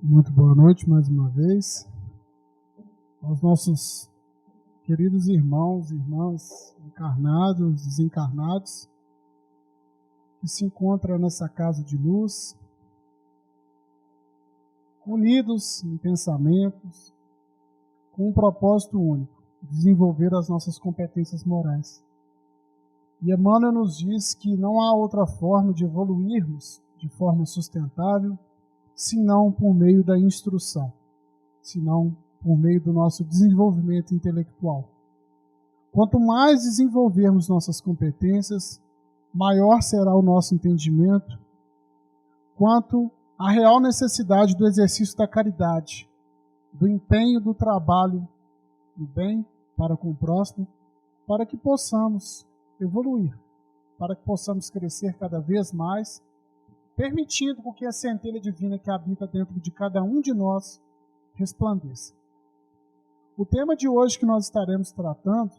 Muito boa noite mais uma vez aos nossos queridos irmãos e irmãs encarnados, desencarnados, que se encontram nessa casa de luz, unidos em pensamentos, com um propósito único: desenvolver as nossas competências morais. E Emmanuel nos diz que não há outra forma de evoluirmos de forma sustentável senão por meio da instrução, senão por meio do nosso desenvolvimento intelectual. Quanto mais desenvolvermos nossas competências, maior será o nosso entendimento quanto à real necessidade do exercício da caridade, do empenho do trabalho do bem para com o próximo, para que possamos evoluir, para que possamos crescer cada vez mais, permitindo que a centelha divina que habita dentro de cada um de nós resplandeça. O tema de hoje que nós estaremos tratando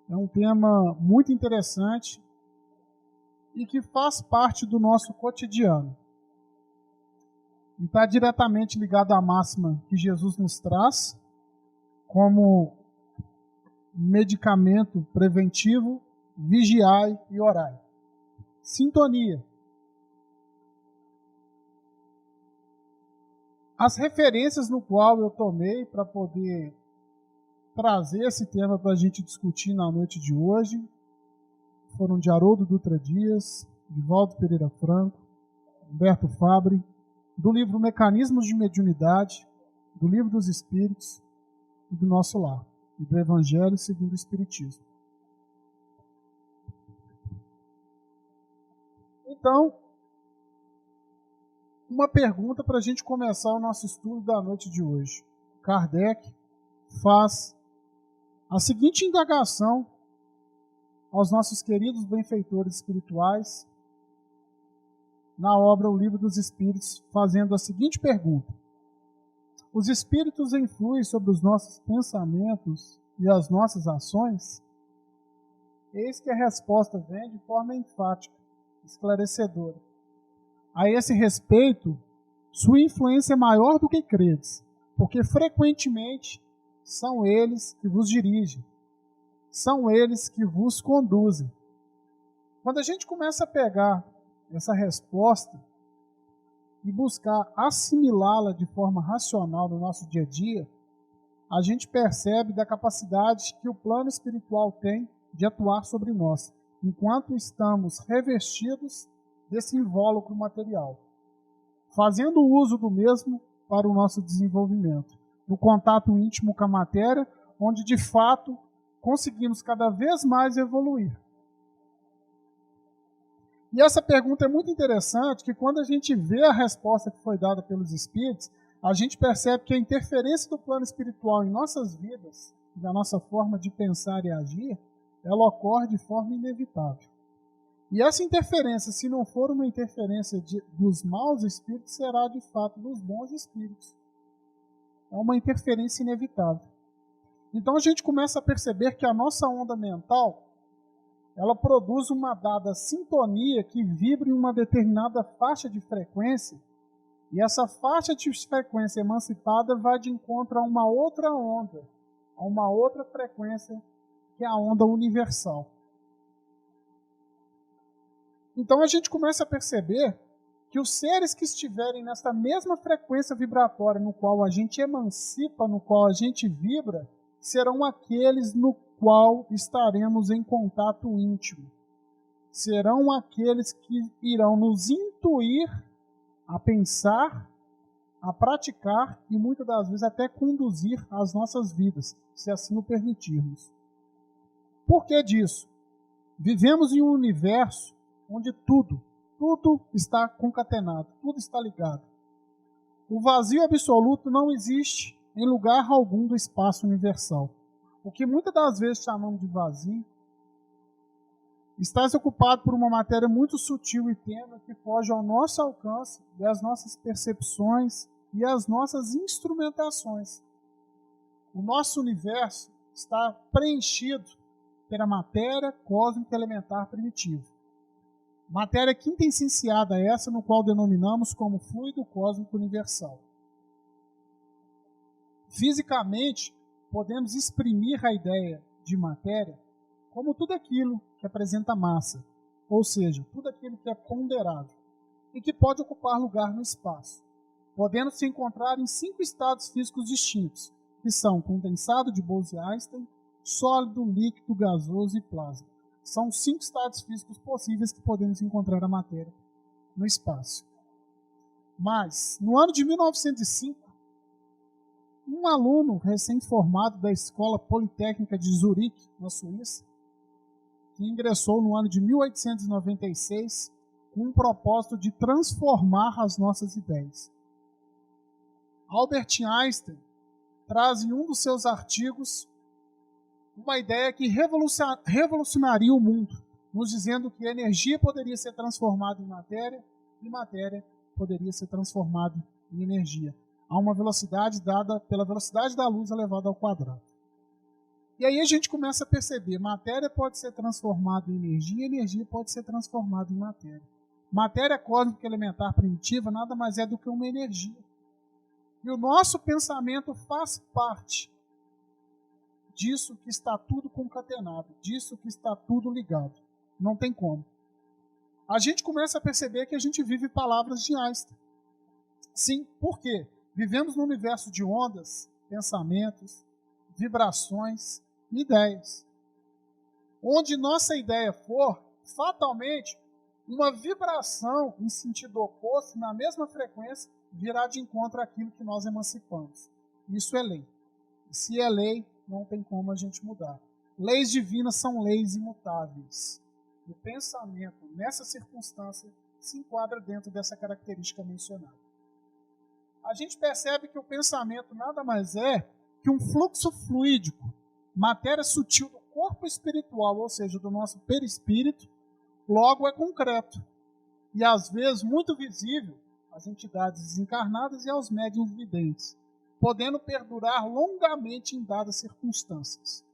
é um tema muito interessante e que faz parte do nosso cotidiano. E está diretamente ligado à máxima que Jesus nos traz como medicamento preventivo: vigiai e orai. Sintonia. As referências no qual eu tomei para poder trazer esse tema para a gente discutir na noite de hoje foram de Haroldo Dutra Dias, Divaldo Pereira Franco, Humberto Fabre, do livro Mecanismos de Mediunidade, do Livro dos Espíritos e do Nosso Lar, e do Evangelho segundo o Espiritismo. Então, uma pergunta para a gente começar o nosso estudo da noite de hoje. Kardec faz a seguinte indagação aos nossos queridos benfeitores espirituais na obra O Livro dos Espíritos, fazendo a seguinte pergunta: os espíritos influem sobre os nossos pensamentos e as nossas ações? Eis que a resposta vem de forma enfática, esclarecedora. A esse respeito, sua influência é maior do que credes, porque frequentemente são eles que vos dirigem, são eles que vos conduzem. Quando a gente começa a pegar essa resposta e buscar assimilá-la de forma racional no nosso dia a dia, a gente percebe da capacidade que o plano espiritual tem de atuar sobre nós, enquanto estamos revestidos desse invólucro material, fazendo uso do mesmo para o nosso desenvolvimento, no contato íntimo com a matéria, onde de fato conseguimos cada vez mais evoluir. E essa pergunta é muito interessante, que quando a gente vê a resposta que foi dada pelos Espíritos, a gente percebe que a interferência do plano espiritual em nossas vidas, na nossa forma de pensar e agir, ela ocorre de forma inevitável. E essa interferência, se não for uma interferência dos maus espíritos, será de fato dos bons espíritos. É uma interferência inevitável. Então a gente começa a perceber que a nossa onda mental, ela produz uma dada sintonia que vibra em uma determinada faixa de frequência, e essa faixa de frequência emancipada vai de encontro a uma outra onda, a uma outra frequência, que é a onda universal. Então a gente começa a perceber que os seres que estiverem nessa mesma frequência vibratória no qual a gente emancipa, no qual a gente vibra, serão aqueles no qual estaremos em contato íntimo. Serão aqueles que irão nos intuir a pensar, a praticar e muitas das vezes até conduzir as nossas vidas, se assim o permitirmos. Por que disso? Vivemos em um universo onde tudo está concatenado, tudo está ligado. O vazio absoluto não existe em lugar algum do espaço universal. O que muitas das vezes chamamos de vazio está ocupado por uma matéria muito sutil e tênue que foge ao nosso alcance e às nossas percepções e às nossas instrumentações. O nosso universo está preenchido pela matéria cósmica elementar primitiva. Matéria quintessenciada essa, no qual denominamos como fluido cósmico universal. Fisicamente, podemos exprimir a ideia de matéria como tudo aquilo que apresenta massa, ou seja, tudo aquilo que é ponderável e que pode ocupar lugar no espaço, podendo se encontrar em 5 estados físicos distintos, que são condensado de Bose-Einstein, sólido, líquido, gasoso e plasma. São 5 estados físicos possíveis que podemos encontrar a matéria no espaço. Mas, no ano de 1905, um aluno recém-formado da Escola Politécnica de Zurique, na Suíça, que ingressou no ano de 1896 com o propósito de transformar as nossas ideias. Albert Einstein traz em um dos seus artigos uma ideia que revolucionaria o mundo, nos dizendo que a energia poderia ser transformada em matéria e matéria poderia ser transformada em energia, a uma velocidade dada pela velocidade da luz elevada ao quadrado. E aí a gente começa a perceber, matéria pode ser transformada em energia, energia pode ser transformada em matéria. Matéria cósmica elementar primitiva nada mais é do que uma energia. E o nosso pensamento faz parte disso que está tudo concatenado, disso que está tudo ligado. Não tem como. A gente começa a perceber que a gente vive palavras de Einstein. Sim, por quê? Vivemos num universo de ondas, pensamentos, vibrações, ideias. Onde nossa ideia for, fatalmente, uma vibração em sentido oposto, na mesma frequência, virá de encontro àquilo que nós emancipamos. Isso é lei. E se é lei, não tem como a gente mudar. Leis divinas são leis imutáveis. O pensamento, nessa circunstância, se enquadra dentro dessa característica mencionada. A gente percebe que o pensamento nada mais é que um fluxo fluídico, matéria sutil do corpo espiritual, ou seja, do nosso perispírito, logo é concreto. E às vezes muito visível às entidades desencarnadas e aos médiuns videntes, podendo perdurar longamente em dadas circunstâncias.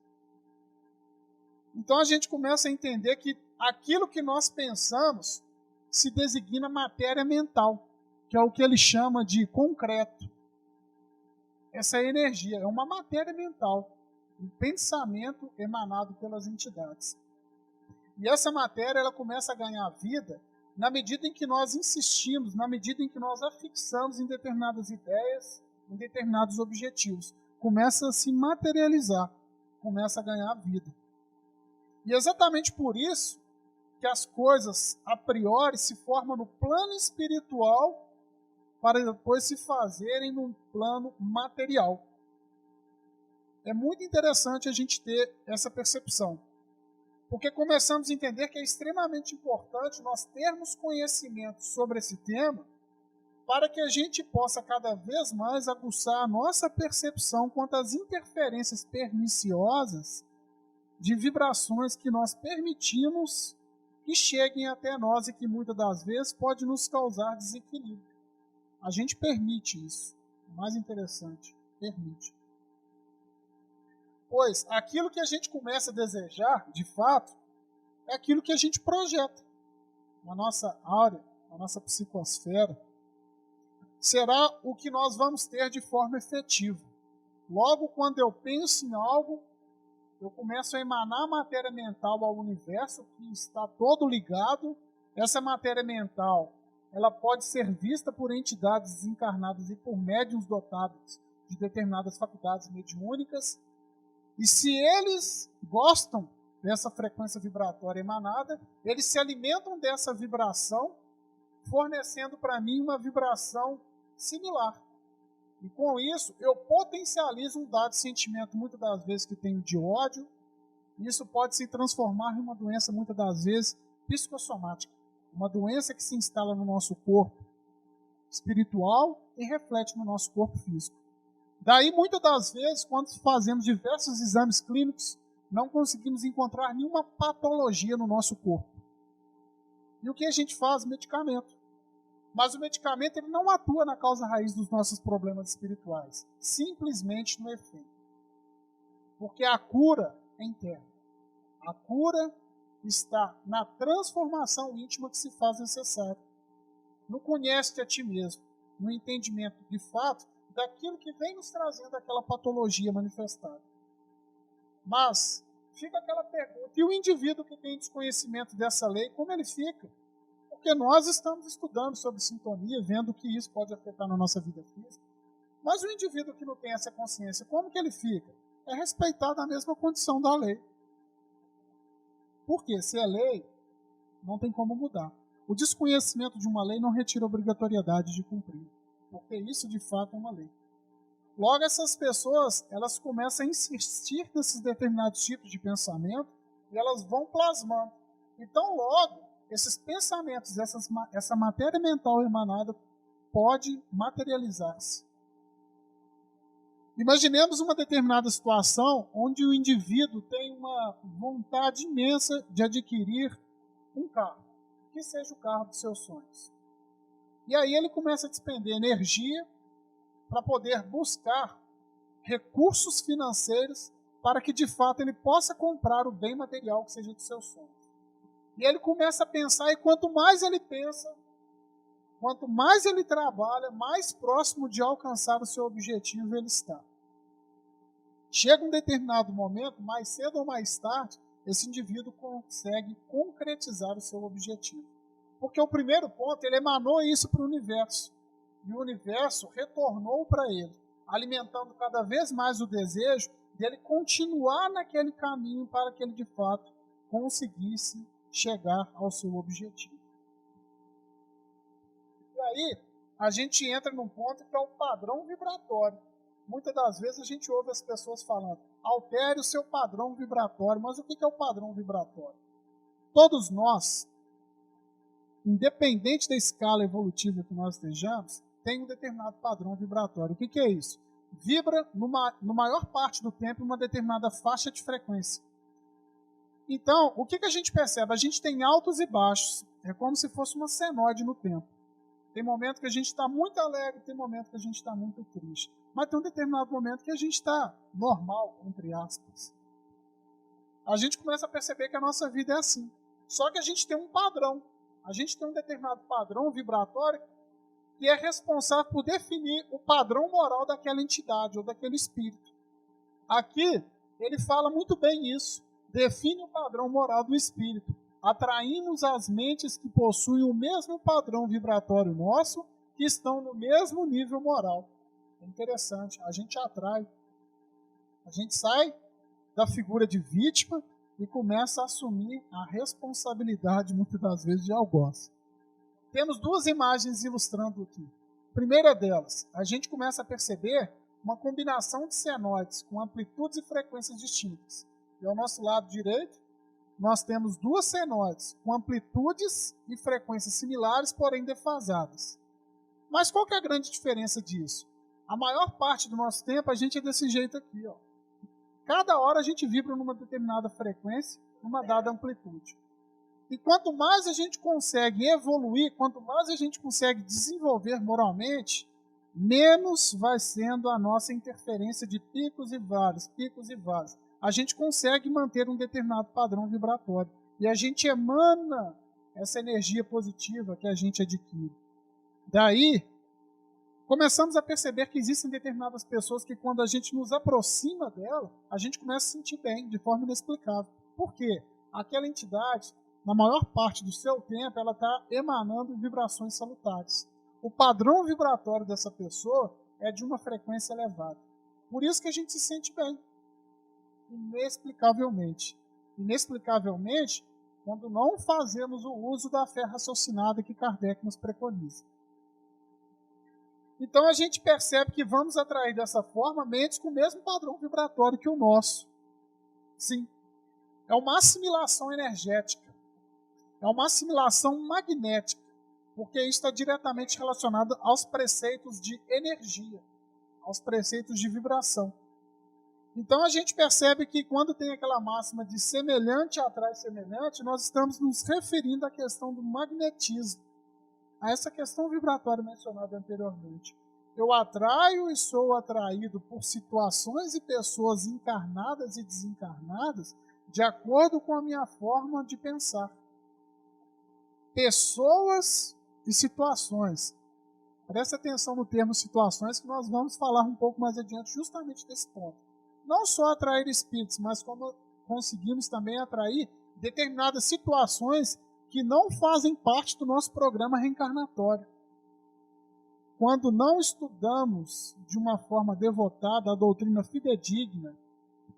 Então a gente começa a entender que aquilo que nós pensamos se designa matéria mental, que é o que ele chama de concreto. Essa é a energia, é uma matéria mental, um pensamento emanado pelas entidades. E essa matéria ela começa a ganhar vida na medida em que nós insistimos, na medida em que nós afixamos em determinadas ideias, em determinados objetivos. Começa a se materializar, começa a ganhar vida. E é exatamente por isso que as coisas, a priori, se formam no plano espiritual para depois se fazerem no plano material. É muito interessante a gente ter essa percepção, porque começamos a entender que é extremamente importante nós termos conhecimento sobre esse tema para que a gente possa cada vez mais aguçar a nossa percepção quanto às interferências perniciosas de vibrações que nós permitimos que cheguem até nós e que muitas das vezes pode nos causar desequilíbrio. A gente permite isso. O mais interessante, permite. Pois aquilo que a gente começa a desejar, de fato, é aquilo que a gente projeta na nossa áurea, na nossa psicosfera. Será o que nós vamos ter de forma efetiva. Logo, quando eu penso em algo, eu começo a emanar matéria mental ao universo que está todo ligado. Essa matéria mental, ela pode ser vista por entidades desencarnadas e por médiuns dotados de determinadas faculdades mediúnicas. E se eles gostam dessa frequência vibratória emanada, eles se alimentam dessa vibração, fornecendo para mim uma vibração similar. E com isso, eu potencializo um dado sentimento, muitas das vezes, que tenho de ódio. E isso pode se transformar em uma doença, muitas das vezes, psicossomática. Uma doença que se instala no nosso corpo espiritual e reflete no nosso corpo físico. Daí, muitas das vezes, quando fazemos diversos exames clínicos, não conseguimos encontrar nenhuma patologia no nosso corpo. E o que a gente faz? Medicamento. Mas o medicamento ele não atua na causa raiz dos nossos problemas espirituais, simplesmente no efeito. Porque a cura é interna. A cura está na transformação íntima que se faz necessária. No conhece-te a ti mesmo, no entendimento de fato daquilo que vem nos trazendo aquela patologia manifestada. Mas fica aquela pergunta, e o indivíduo que tem desconhecimento dessa lei, como ele fica? Porque nós estamos estudando sobre sintonia, vendo que isso pode afetar na nossa vida física. Mas o indivíduo que não tem essa consciência, como que ele fica? É respeitado a mesma condição da lei. Por quê? Se é lei, não tem como mudar. O desconhecimento de uma lei não retira a obrigatoriedade de cumprir, porque isso de fato é uma lei. Logo, essas pessoas, elas começam a insistir nesses determinados tipos de pensamento e elas vão plasmando. Então, logo, esses pensamentos, essa matéria mental emanada pode materializar-se. Imaginemos uma determinada situação onde o indivíduo tem uma vontade imensa de adquirir um carro, que seja o carro dos seus sonhos. E aí ele começa a despender energia para poder buscar recursos financeiros para que de fato ele possa comprar o bem material que seja dos seus sonhos. E ele começa a pensar, e quanto mais ele pensa, quanto mais ele trabalha, mais próximo de alcançar o seu objetivo ele está. Chega um determinado momento, mais cedo ou mais tarde, esse indivíduo consegue concretizar o seu objetivo. Porque o primeiro ponto, ele emanou isso para o universo. E o universo retornou para ele, alimentando cada vez mais o desejo dele continuar naquele caminho para que ele, de fato, conseguisse chegar ao seu objetivo. E aí, a gente entra num ponto que é o padrão vibratório. Muitas das vezes a gente ouve as pessoas falando, altere o seu padrão vibratório. Mas o que é o padrão vibratório? Todos nós, independente da escala evolutiva que nós estejamos, tem um determinado padrão vibratório. O que é isso? Vibra, no maior parte do tempo, uma determinada faixa de frequência. Então, o que a gente percebe? A gente tem altos e baixos. É como se fosse uma senoide no tempo. Tem momento que a gente está muito alegre, tem momento que a gente está muito triste. Mas tem um determinado momento que a gente está normal, entre aspas. A gente começa a perceber que a nossa vida é assim. Só que a gente tem um padrão. A gente tem um determinado padrão vibratório que é responsável por definir o padrão moral daquela entidade ou daquele espírito. Aqui, ele fala muito bem isso. Define o padrão moral do espírito. Atraímos as mentes que possuem o mesmo padrão vibratório nosso, que estão no mesmo nível moral. É interessante, a gente atrai. A gente sai da figura de vítima e começa a assumir a responsabilidade, muitas das vezes, de algoz. Temos duas imagens ilustrando aqui. Primeira delas, a gente começa a perceber uma combinação de senoides com amplitudes e frequências distintas. E ao nosso lado direito, nós temos duas senoides com amplitudes e frequências similares, porém defasadas. Mas qual que é a grande diferença disso? A maior parte do nosso tempo a gente é desse jeito aqui. Ó. Cada hora a gente vibra numa determinada frequência, numa dada amplitude. E quanto mais a gente consegue evoluir, quanto mais a gente consegue desenvolver moralmente, menos vai sendo a nossa interferência de picos e vales, picos e vales. A gente consegue manter um determinado padrão vibratório. E a gente emana essa energia positiva que a gente adquire. Daí, começamos a perceber que existem determinadas pessoas que quando a gente nos aproxima dela, a gente começa a se sentir bem, de forma inexplicável. Por quê? Aquela entidade, na maior parte do seu tempo, ela está emanando vibrações salutares. O padrão vibratório dessa pessoa é de uma frequência elevada. Por isso que a gente se sente bem. Inexplicavelmente. Inexplicavelmente, quando não fazemos o uso da fé raciocinada que Kardec nos preconiza. Então a gente percebe que vamos atrair dessa forma mentes com o mesmo padrão vibratório que o nosso. Sim. É uma assimilação energética. É uma assimilação magnética. Porque isso está diretamente relacionado aos preceitos de energia, aos preceitos de vibração. Então a gente percebe que quando tem aquela máxima de semelhante atrai semelhante, nós estamos nos referindo à questão do magnetismo, a essa questão vibratória mencionada anteriormente. Eu atraio e sou atraído por situações e pessoas encarnadas e desencarnadas de acordo com a minha forma de pensar. Pessoas e situações Preste atenção no termo situações, que nós vamos falar um pouco mais adiante justamente desse ponto. Não só atrair espíritos, mas como conseguimos também atrair determinadas situações que não fazem parte do nosso programa reencarnatório. Quando não estudamos de uma forma devotada a doutrina fidedigna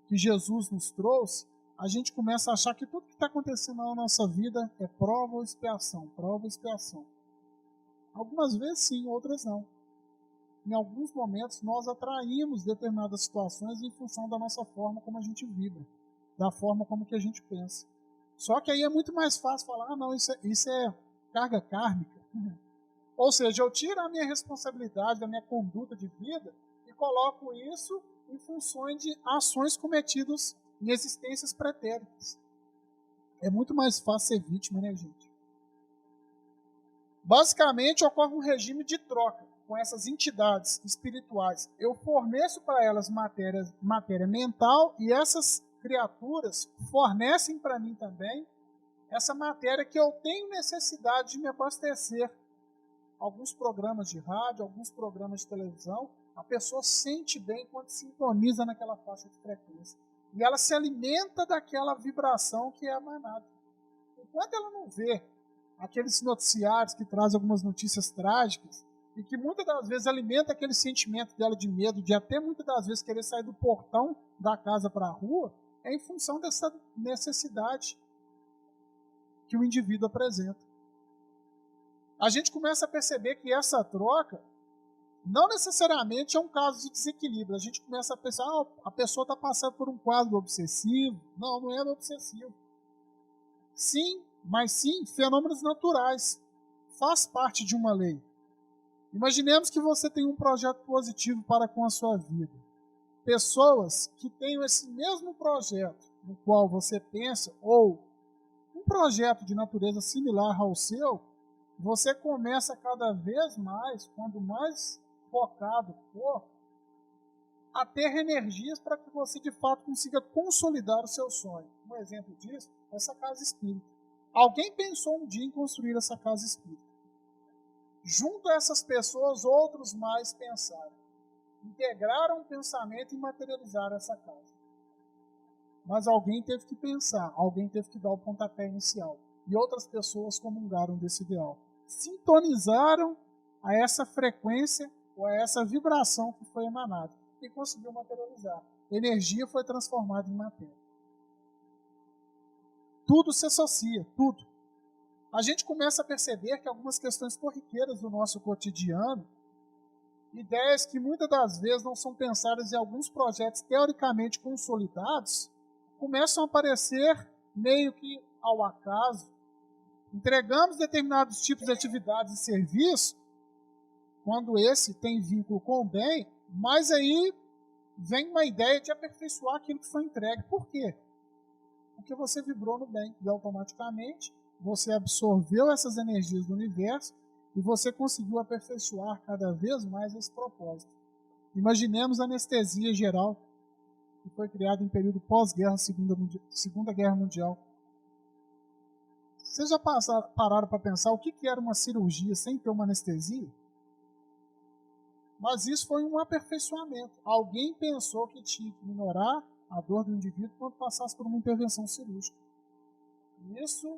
que Jesus nos trouxe, a gente começa a achar que tudo que está acontecendo na nossa vida é prova ou expiação, prova ou expiação. Algumas vezes sim, outras não. Em alguns momentos nós atraímos determinadas situações em função da nossa forma como a gente vibra, da forma como que a gente pensa. Só que aí é muito mais fácil falar, não, isso é carga kármica. Ou seja, eu tiro a minha responsabilidade da minha conduta de vida e coloco isso em função de ações cometidas em existências pretéritas. É muito mais fácil ser vítima, né, gente? Basicamente, ocorre um regime de troca com essas entidades espirituais. Eu forneço para elas matéria mental e essas criaturas fornecem para mim também essa matéria que eu tenho necessidade de me abastecer. Alguns programas de rádio, alguns programas de televisão, a pessoa sente bem quando sintoniza naquela faixa de frequência. E ela se alimenta daquela vibração que é emanada. Enquanto ela não vê aqueles noticiários que trazem algumas notícias trágicas e que muitas das vezes alimenta aquele sentimento dela de medo, de até muitas das vezes querer sair do portão da casa para a rua, é em função dessa necessidade que o indivíduo apresenta. A gente começa a perceber que essa troca não necessariamente é um caso de desequilíbrio. A gente começa a pensar, a pessoa está passando por um quadro obsessivo. Não, não é obsessivo. Sim, mas sim fenômenos naturais. Faz parte de uma lei. Imaginemos que você tem um projeto positivo para com a sua vida. Pessoas que tenham esse mesmo projeto no qual você pensa, ou um projeto de natureza similar ao seu, você começa cada vez mais, quando mais focado for, a ter energias para que você de fato consiga consolidar o seu sonho. Um exemplo disso é essa casa espírita. Alguém pensou um dia em construir essa casa espírita. Junto a essas pessoas, outros mais pensaram. Integraram o pensamento e materializaram essa casa. Mas alguém teve que pensar, alguém teve que dar o pontapé inicial. E outras pessoas comungaram desse ideal. Sintonizaram a essa frequência ou a essa vibração que foi emanada e conseguiu materializar. Energia foi transformada em matéria. Tudo se associa, tudo. A gente começa a perceber que algumas questões corriqueiras do nosso cotidiano, ideias que muitas das vezes não são pensadas em alguns projetos teoricamente consolidados, começam a aparecer meio que ao acaso. Entregamos determinados tipos de atividades e serviços, quando esse tem vínculo com o bem, mas aí vem uma ideia de aperfeiçoar aquilo que foi entregue. Por quê? Porque você vibrou no bem e automaticamente você absorveu essas energias do universo e você conseguiu aperfeiçoar cada vez mais esse propósito. Imaginemos a anestesia geral, que foi criada em período pós-guerra, Segunda Guerra Mundial. Vocês já pararam para pensar o que era uma cirurgia sem ter uma anestesia? Mas isso foi um aperfeiçoamento. Alguém pensou que tinha que minorar a dor do indivíduo quando passasse por uma intervenção cirúrgica. Isso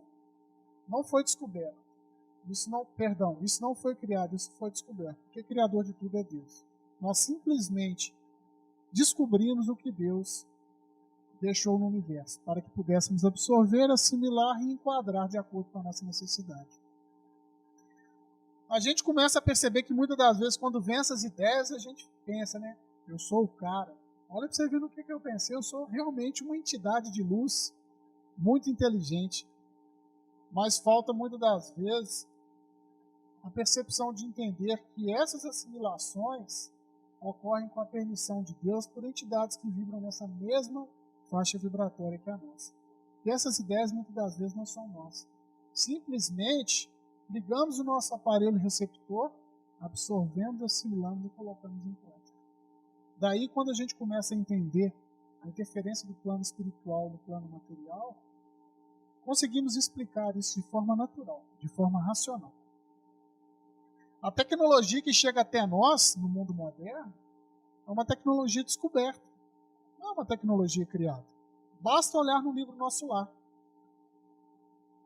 não foi descoberto. Isso não foi criado, isso foi descoberto. Porque criador de tudo é Deus. Nós simplesmente descobrimos o que Deus deixou no universo, para que pudéssemos absorver, assimilar e enquadrar de acordo com a nossa necessidade. A gente começa a perceber que muitas das vezes, quando vem essas ideias, a gente pensa, né? Eu sou o cara. Olha para você ver no que eu pensei. Eu sou realmente uma entidade de luz muito inteligente. Mas falta muitas das vezes a percepção de entender que essas assimilações ocorrem com a permissão de Deus por entidades que vibram nessa mesma faixa vibratória que a nossa. E essas ideias muitas das vezes não são nossas. Simplesmente ligamos o nosso aparelho receptor, absorvemos, assimilamos e colocamos em prática. Daí, quando a gente começa a entender a interferência do plano espiritual no plano material, conseguimos explicar isso de forma natural, de forma racional. A tecnologia que chega até nós, no mundo moderno, é uma tecnologia descoberta. Não é uma tecnologia criada. Basta olhar no livro Nosso Lar.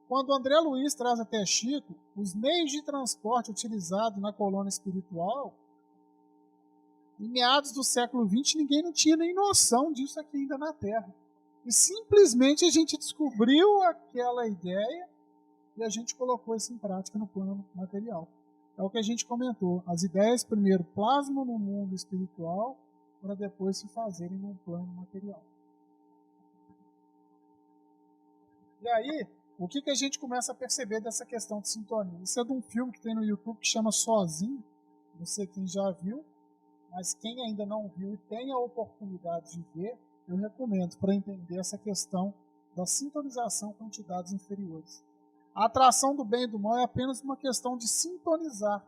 Quando André Luiz traz até Chico os meios de transporte utilizados na colônia espiritual, em meados do século XX, ninguém não tinha nem noção disso aqui ainda na Terra. E simplesmente a gente descobriu aquela ideia e a gente colocou isso em prática no plano material. É o que a gente comentou. As ideias primeiro plasmam no mundo espiritual para depois se fazerem no plano material. E aí, o que a gente começa a perceber dessa questão de sintonia? Isso é de um filme que tem no YouTube que chama Sozinho. Não sei quem já viu, mas quem ainda não viu e tem a oportunidade de ver, eu recomendo para entender essa questão da sintonização com entidades inferiores. A atração do bem e do mal é apenas uma questão de sintonizar.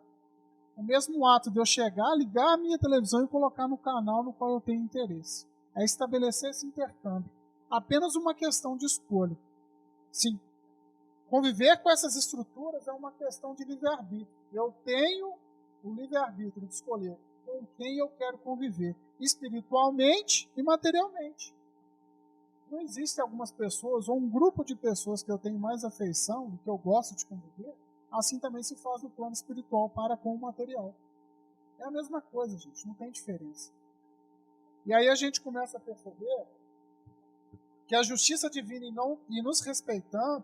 O mesmo ato de eu chegar, ligar a minha televisão e colocar no canal no qual eu tenho interesse. É estabelecer esse intercâmbio. Apenas uma questão de escolha. Sim, conviver com essas estruturas é uma questão de livre-arbítrio. Eu tenho o livre-arbítrio de escolher com quem eu quero conviver, espiritualmente e materialmente. Não existe algumas pessoas, ou um grupo de pessoas que eu tenho mais afeição, que eu gosto de conviver, assim também se faz no plano espiritual para com o material. É a mesma coisa, gente, não tem diferença. E aí a gente começa a perceber que a justiça divina e nos respeitando,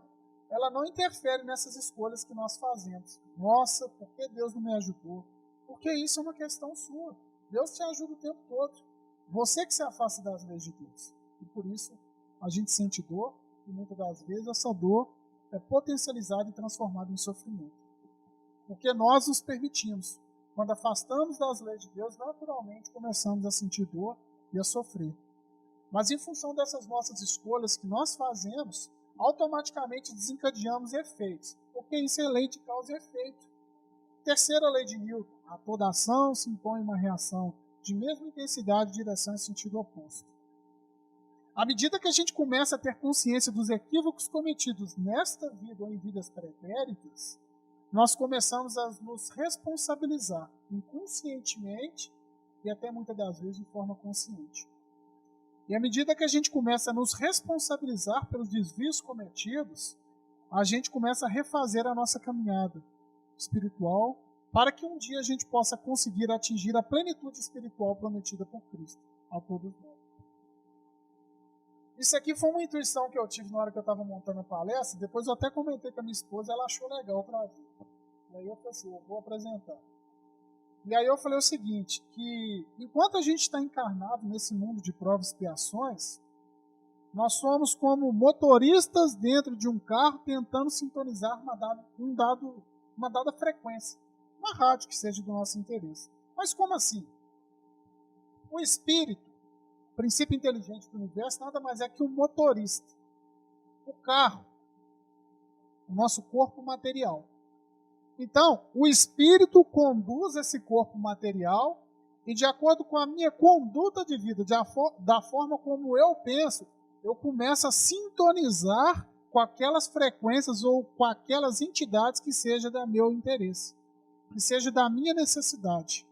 ela não interfere nessas escolhas que nós fazemos. Nossa, por que Deus não me ajudou? Porque isso é uma questão sua. Deus te ajuda o tempo todo. Você que se afasta das leis de Deus. E por isso a gente sente dor, e muitas das vezes essa dor é potencializada e transformada em sofrimento. Porque nós nos permitimos. Quando afastamos das leis de Deus, naturalmente começamos a sentir dor e a sofrer. Mas em função dessas nossas escolhas que nós fazemos, automaticamente desencadeamos efeitos. Porque isso é lei de causa e efeito. Terceira lei de Newton. A toda ação se impõe uma reação de mesma intensidade, direção e sentido oposto. À medida que a gente começa a ter consciência dos equívocos cometidos nesta vida ou em vidas pretéritas, nós começamos a nos responsabilizar inconscientemente e até muitas das vezes de forma consciente. E à medida que a gente começa a nos responsabilizar pelos desvios cometidos, a gente começa a refazer a nossa caminhada espiritual para que um dia a gente possa conseguir atingir a plenitude espiritual prometida por Cristo a todos nós. Isso aqui foi uma intuição que eu tive na hora que eu estava montando a palestra. Depois eu até comentei com a minha esposa, ela achou legal trazer. E aí eu falei assim, eu vou apresentar. E aí eu falei o seguinte, que enquanto a gente está encarnado nesse mundo de provas e expiações, nós somos como motoristas dentro de um carro tentando sintonizar uma dada frequência, uma rádio que seja do nosso interesse. Mas como assim? O espírito, o princípio inteligente do universo, nada mais é que um motorista. O carro, o nosso corpo material. Então, o espírito conduz esse corpo material e, de acordo com a minha conduta de vida, da forma como eu penso, eu começo a sintonizar com aquelas frequências ou com aquelas entidades que seja do meu interesse, que seja da minha necessidade.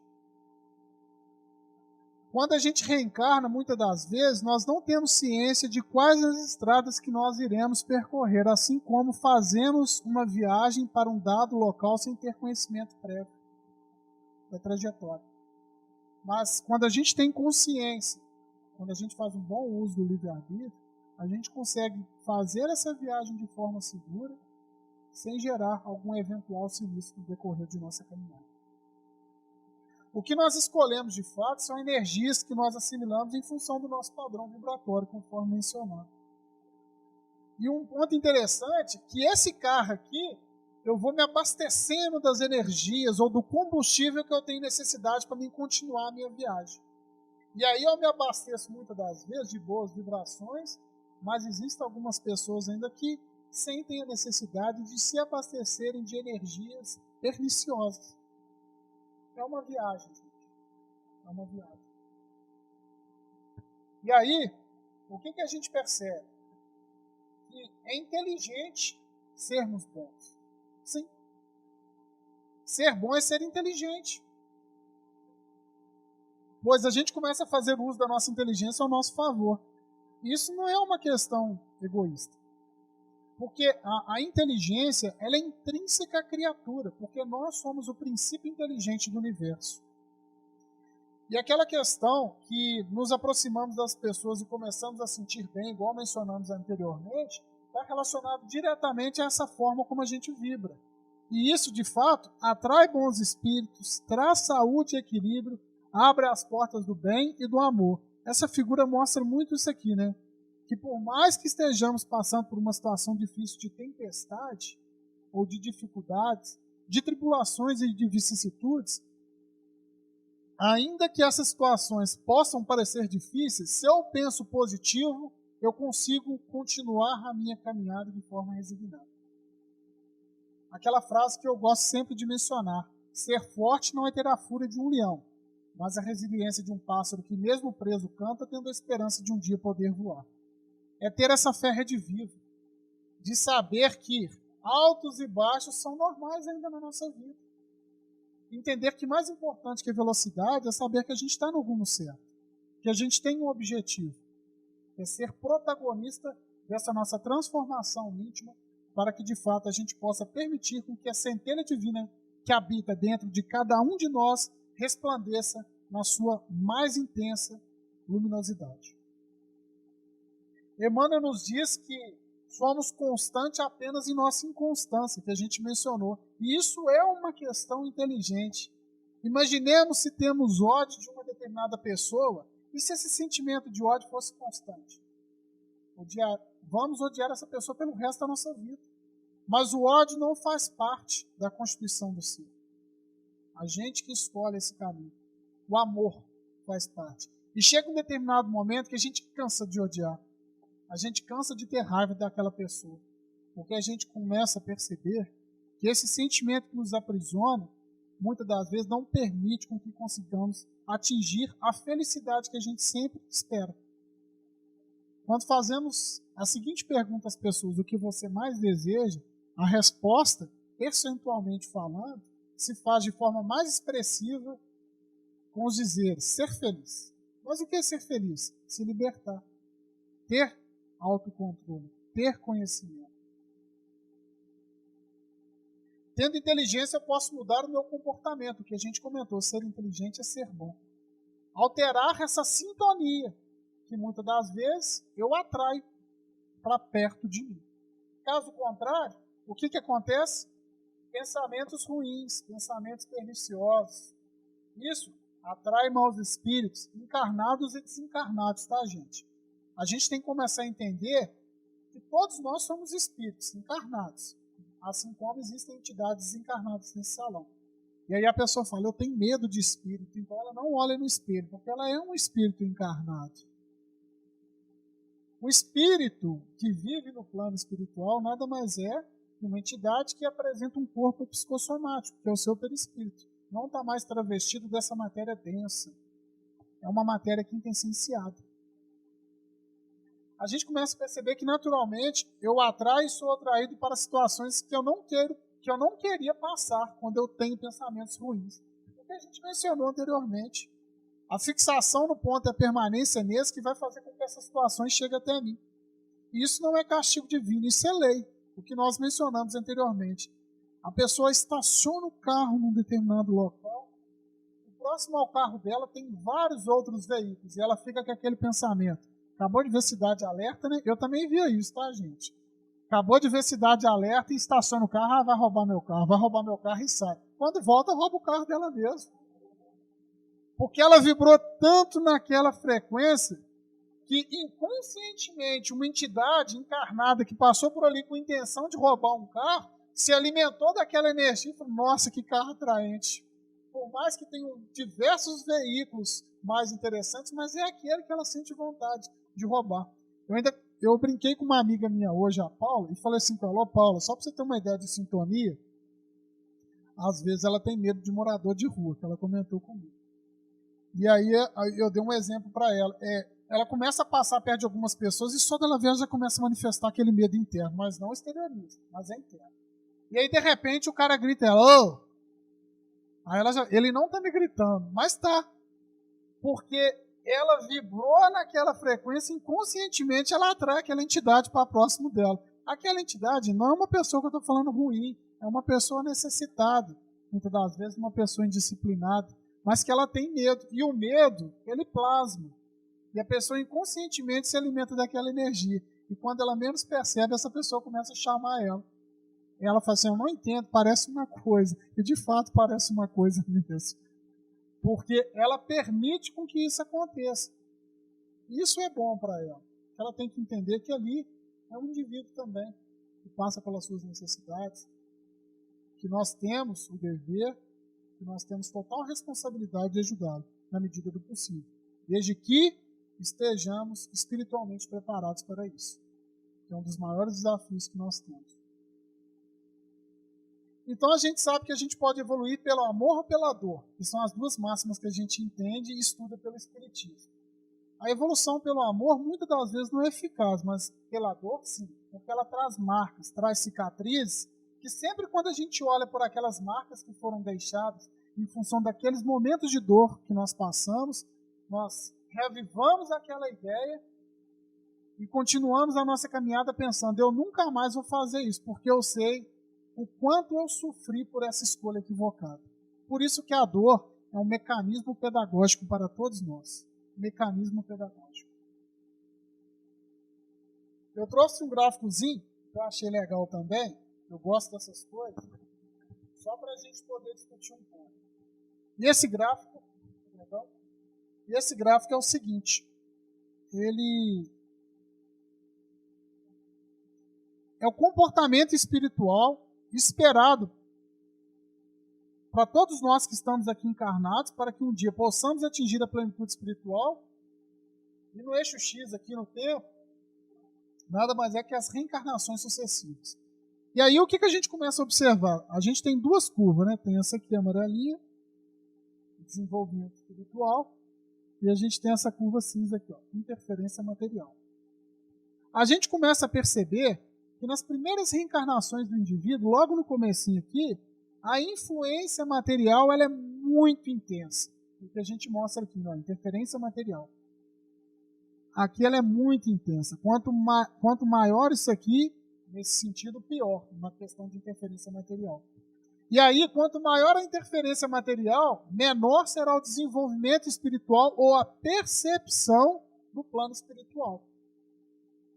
Quando a gente reencarna, muitas das vezes, nós não temos ciência de quais as estradas que nós iremos percorrer, assim como fazemos uma viagem para um dado local sem ter conhecimento prévio da trajetória. Mas quando a gente tem consciência, quando a gente faz um bom uso do livre-arbítrio, a gente consegue fazer essa viagem de forma segura, sem gerar algum eventual sinistro no decorrer de nossa caminhada. O que nós escolhemos de fato são energias que nós assimilamos em função do nosso padrão vibratório, conforme mencionado. E um ponto interessante é que esse carro aqui, eu vou me abastecendo das energias ou do combustível que eu tenho necessidade para mim continuar a minha viagem. E aí eu me abasteço muitas das vezes de boas vibrações, mas existem algumas pessoas ainda que sentem a necessidade de se abastecerem de energias perniciosas. É uma viagem, gente. É uma viagem. E aí, o que a gente percebe? Que é inteligente sermos bons. Sim. Ser bom é ser inteligente. Pois a gente começa a fazer uso da nossa inteligência ao nosso favor. Isso não é uma questão egoísta. Porque a inteligência ela é intrínseca à criatura, porque nós somos o princípio inteligente do universo. E aquela questão que nos aproximamos das pessoas e começamos a sentir bem, igual mencionamos anteriormente, está relacionado diretamente a essa forma como a gente vibra. E isso, de fato, atrai bons espíritos, traz saúde e equilíbrio, abre as portas do bem e do amor. Essa figura mostra muito isso aqui, né? Que por mais que estejamos passando por uma situação difícil de tempestade, ou de dificuldades, de tribulações e de vicissitudes, ainda que essas situações possam parecer difíceis, se eu penso positivo, eu consigo continuar a minha caminhada de forma resignada. Aquela frase que eu gosto sempre de mencionar: ser forte não é ter a fúria de um leão, mas a resiliência de um pássaro que, mesmo preso, canta, tendo a esperança de um dia poder voar. É ter essa fé rediviva, de saber que altos e baixos são normais ainda na nossa vida. Entender que mais importante que a velocidade é saber que a gente está no rumo certo, que a gente tem um objetivo, que é ser protagonista dessa nossa transformação íntima, para que de fato a gente possa permitir com que a centelha divina que habita dentro de cada um de nós resplandeça na sua mais intensa luminosidade. Emmanuel nos diz que somos constantes apenas em nossa inconstância, que a gente mencionou. E isso é uma questão inteligente. Imaginemos se temos ódio de uma determinada pessoa e se esse sentimento de ódio fosse constante. Vamos odiar essa pessoa pelo resto da nossa vida. Mas o ódio não faz parte da constituição do ser. A gente que escolhe esse caminho. O amor faz parte. E chega um determinado momento que a gente cansa de odiar. A gente cansa de ter raiva daquela pessoa. Porque a gente começa a perceber que esse sentimento que nos aprisiona, muitas das vezes não permite com que consigamos atingir a felicidade que a gente sempre espera. Quando fazemos a seguinte pergunta às pessoas: o que você mais deseja? A resposta, percentualmente falando, se faz de forma mais expressiva com os dizeres: ser feliz. Mas o que é ser feliz? Se libertar. Ter autocontrole. Ter conhecimento. Tendo inteligência, eu posso mudar o meu comportamento. O que a gente comentou: ser inteligente é ser bom. Alterar essa sintonia que muitas das vezes eu atraio para perto de mim. Caso contrário, o que acontece? Pensamentos ruins, pensamentos perniciosos. Isso atrai maus espíritos, encarnados e desencarnados, tá, gente? A gente tem que começar a entender que todos nós somos espíritos encarnados, assim como existem entidades desencarnadas nesse salão. E aí a pessoa fala: eu tenho medo de espírito, então ela não olha no espelho, porque ela é um espírito encarnado. O espírito que vive no plano espiritual nada mais é que uma entidade que apresenta um corpo psicossomático, que é o seu perispírito. Não está mais travestido dessa matéria densa. É uma matéria quintessenciada. A gente começa a perceber que naturalmente eu atraio e sou atraído para situações que eu não queria passar quando eu tenho pensamentos ruins. O que a gente mencionou anteriormente. A fixação no ponto e a permanência nesse que vai fazer com que essas situações cheguem até mim. Isso não é castigo divino, isso é lei. O que nós mencionamos anteriormente. A pessoa estaciona o carro num determinado local, o próximo ao carro dela tem vários outros veículos, e ela fica com aquele pensamento: acabou de ver Cidade Alerta, né? Eu também via isso, tá, gente? Acabou de ver Cidade Alerta e estaciona o carro: vai roubar meu carro e sai. Quando volta, rouba o carro dela mesmo. Porque ela vibrou tanto naquela frequência que inconscientemente uma entidade encarnada que passou por ali com a intenção de roubar um carro se alimentou daquela energia e falou: nossa, que carro atraente. Por mais que tenham diversos veículos mais interessantes, mas é aquele que ela sente vontade de roubar. Eu brinquei com uma amiga minha hoje, a Paula, e falei assim com ela: Paula, só para você ter uma ideia de sintonia, às vezes ela tem medo de morador de rua, que ela comentou comigo. E aí eu dei um exemplo para ela. Ela começa a passar perto de algumas pessoas e só dela ver ela já começa a manifestar aquele medo interno, mas não exterioriza, mas é interno. E aí, de repente, o cara grita ela: ô, Aí ele não está me gritando, mas está. Porque ela vibrou naquela frequência, inconscientemente ela atrai aquela entidade para próximo dela. Aquela entidade não é uma pessoa que eu estou falando ruim, é uma pessoa necessitada, muitas das vezes uma pessoa indisciplinada, mas que ela tem medo. E o medo, ele plasma. E a pessoa inconscientemente se alimenta daquela energia. E quando ela menos percebe, essa pessoa começa a chamar ela. E ela fala assim, eu não entendo, parece uma coisa. E de fato parece uma coisa mesmo. Porque ela permite com que isso aconteça. Isso é bom para ela. Ela tem que entender que ali é um indivíduo também, que passa pelas suas necessidades, que nós temos o dever, que nós temos total responsabilidade de ajudá-lo, na medida do possível. Desde que estejamos espiritualmente preparados para isso. Que é um dos maiores desafios que nós temos. Então a gente sabe que a gente pode evoluir pelo amor ou pela dor, que são as duas máximas que a gente entende e estuda pelo Espiritismo. A evolução pelo amor muitas das vezes não é eficaz, mas pela dor sim, porque ela traz marcas, traz cicatrizes, que sempre quando a gente olha por aquelas marcas que foram deixadas, em função daqueles momentos de dor que nós passamos, nós revivamos aquela ideia e continuamos a nossa caminhada pensando, eu nunca mais vou fazer isso, porque eu sei o quanto eu sofri por essa escolha equivocada. Por isso que a dor é um mecanismo pedagógico para todos nós. Mecanismo pedagógico. Eu trouxe um gráficozinho, que eu achei legal também, eu gosto dessas coisas, só para a gente poder discutir um pouco. E esse gráfico é o seguinte, ele é o comportamento espiritual esperado para todos nós que estamos aqui encarnados, para que um dia possamos atingir a plenitude espiritual. E no eixo X aqui no tempo, nada mais é que as reencarnações sucessivas. E aí o que a gente começa a observar? A gente tem duas curvas, né? Tem essa aqui amarelinha, desenvolvimento espiritual, e a gente tem essa curva cinza aqui, ó, interferência material. A gente começa a perceber que nas primeiras reencarnações do indivíduo, logo no comecinho aqui, a influência material ela é muito intensa. O que a gente mostra aqui, ó, interferência material. Aqui ela é muito intensa. Quanto maior isso aqui, nesse sentido, pior, na questão de interferência material. E aí, quanto maior a interferência material, menor será o desenvolvimento espiritual ou a percepção do plano espiritual.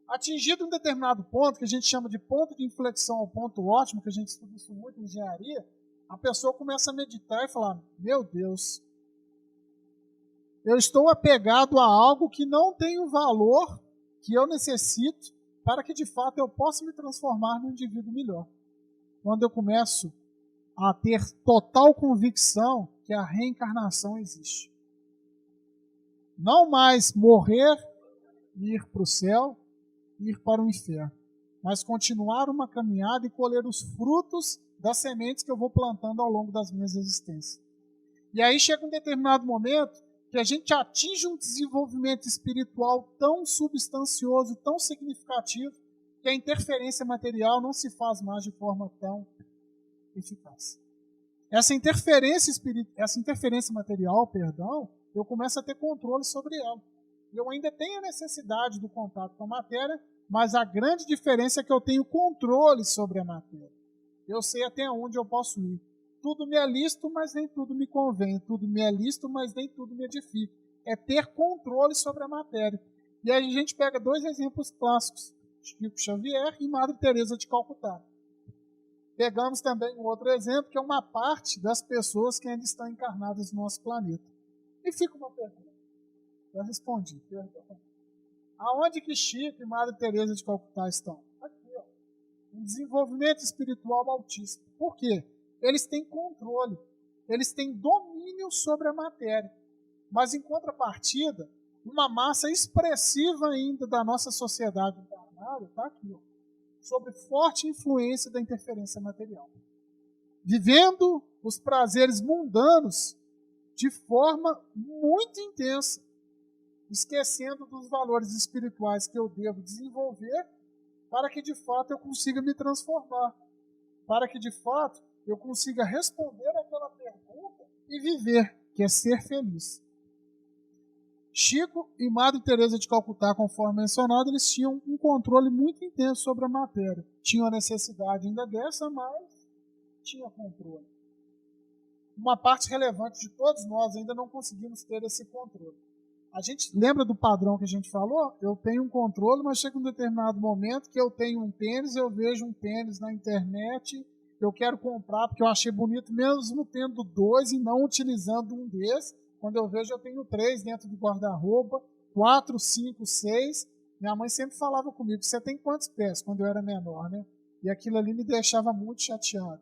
Atingido um determinado ponto, que a gente chama de ponto de inflexão ou ponto ótimo, que a gente estuda isso muito em engenharia, a pessoa começa a meditar e falar, meu Deus, eu estou apegado a algo que não tem o valor que eu necessito para que de fato eu possa me transformar num indivíduo melhor. Quando eu começo a ter total convicção que a reencarnação existe. Não mais morrer e ir para o céu, ir para o inferno, mas continuar uma caminhada e colher os frutos das sementes que eu vou plantando ao longo das minhas existências. E aí chega um determinado momento que a gente atinge um desenvolvimento espiritual tão substancioso, tão significativo, que a interferência material não se faz mais de forma tão eficaz. Essa interferência material, eu começo a ter controle sobre ela. Eu ainda tenho a necessidade do contato com a matéria, mas a grande diferença é que eu tenho controle sobre a matéria. Eu sei até onde eu posso ir. Tudo me é lícito, mas nem tudo me convém. Tudo me é lícito, mas nem tudo me edifica. É ter controle sobre a matéria. E aí a gente pega dois exemplos clássicos, Chico Xavier e Madre Teresa de Calcutá. Pegamos também um outro exemplo, que é uma parte das pessoas que ainda estão encarnadas no nosso planeta. E fica uma pergunta. Já respondi, perdão. Aonde que Chico e Madre Teresa de Calcutá estão? Aqui, ó. Um desenvolvimento espiritual altíssimo. Por quê? Eles têm controle, eles têm domínio sobre a matéria. Mas, em contrapartida, uma massa expressiva ainda da nossa sociedade encarnada está aqui, ó, sob forte influência da interferência material. Vivendo os prazeres mundanos de forma muito intensa, esquecendo dos valores espirituais que eu devo desenvolver para que de fato eu consiga me transformar, para que de fato eu consiga responder aquela pergunta e viver, que é ser feliz. Chico e Madre Teresa de Calcutá, conforme mencionado, eles tinham um controle muito intenso sobre a matéria. Tinham a necessidade ainda dessa, mas tinha controle. Uma parte relevante de todos nós ainda não conseguimos ter esse controle. A gente lembra do padrão que a gente falou? Eu tenho um controle, mas chega um determinado momento que eu tenho um tênis, eu vejo um tênis na internet, eu quero comprar porque eu achei bonito, mesmo tendo dois e não utilizando um desses. Quando eu vejo, eu tenho 3 dentro do guarda-roupa, 4, 5, 6. Minha mãe sempre falava comigo, você tem quantos pés? Quando eu era menor, né? E aquilo ali me deixava muito chateado.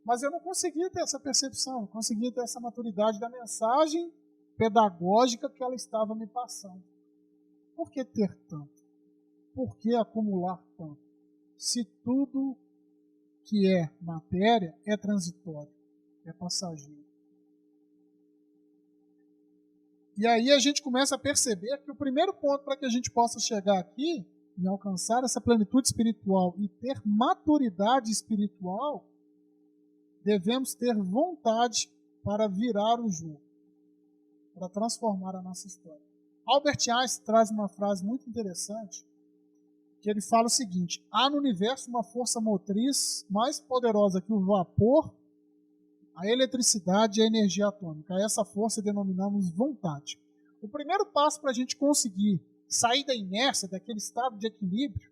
Mas eu não conseguia ter essa percepção, não conseguia ter essa maturidade da mensagem pedagógica que ela estava me passando. Por que ter tanto? Por que acumular tanto? Se tudo que é matéria é transitório, é passageiro. E aí a gente começa a perceber que o primeiro ponto para que a gente possa chegar aqui e alcançar essa plenitude espiritual e ter maturidade espiritual, devemos ter vontade para virar o jogo, para transformar a nossa história. Albert Einstein traz uma frase muito interessante, que ele fala o seguinte: há no universo uma força motriz mais poderosa que o vapor, a eletricidade e a energia atômica. A essa força denominamos vontade. O primeiro passo para a gente conseguir sair da inércia, daquele estado de equilíbrio,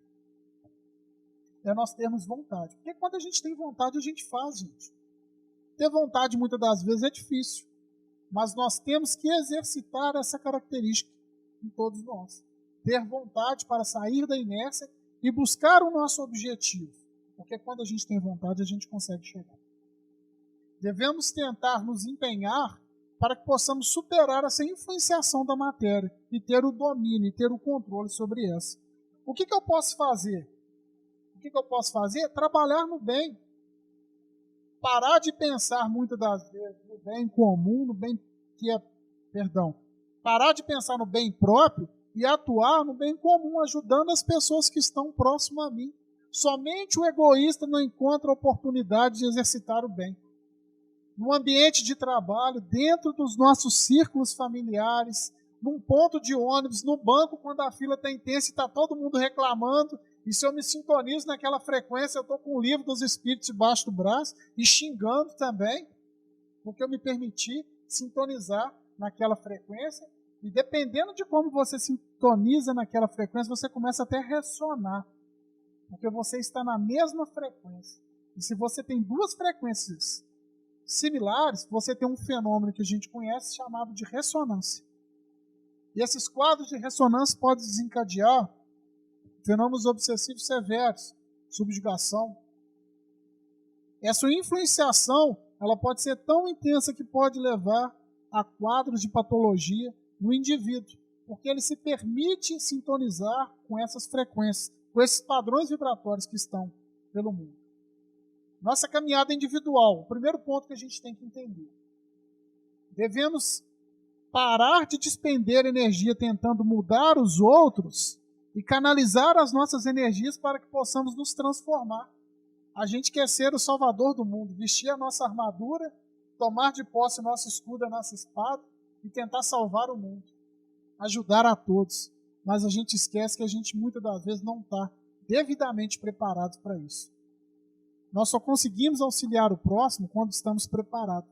é nós termos vontade. Porque quando a gente tem vontade, a gente faz, gente. Ter vontade, muitas das vezes, é difícil. Mas nós temos que exercitar essa característica em todos nós. Ter vontade para sair da inércia e buscar o nosso objetivo. Porque quando a gente tem vontade, a gente consegue chegar. Devemos tentar nos empenhar para que possamos superar essa influenciação da matéria e ter o domínio, e ter o controle sobre essa. O que eu posso fazer? O que eu posso fazer? Trabalhar no bem. Parar de pensar muitas das vezes no bem comum, no bem que é, parar de pensar no bem próprio e atuar no bem comum, ajudando as pessoas que estão próximas a mim. Somente o egoísta não encontra a oportunidade de exercitar o bem. No ambiente de trabalho, dentro dos nossos círculos familiares, num ponto de ônibus, no banco, quando a fila está intensa e está todo mundo reclamando, e se eu me sintonizo naquela frequência, eu estou com o livro dos Espíritos debaixo do braço e xingando também, porque eu me permiti sintonizar naquela frequência, e dependendo de como você sintoniza naquela frequência, você começa até a ressonar, porque você está na mesma frequência. E se você tem duas frequências similares, você tem um fenômeno que a gente conhece chamado de ressonância. E esses quadros de ressonância podem desencadear fenômenos obsessivos severos, subjugação. Essa influenciação, ela pode ser tão intensa que pode levar a quadros de patologia no indivíduo, porque ele se permite sintonizar com essas frequências, com esses padrões vibratórios que estão pelo mundo. Nossa caminhada individual, o primeiro ponto que a gente tem que entender. Devemos parar de despender energia tentando mudar os outros e canalizar as nossas energias para que possamos nos transformar. A gente quer ser o salvador do mundo, vestir a nossa armadura, tomar de posse o nosso escudo, a nossa espada e tentar salvar o mundo, ajudar a todos. Mas a gente esquece que a gente muitas das vezes não está devidamente preparado para isso. Nós só conseguimos auxiliar o próximo quando estamos preparados.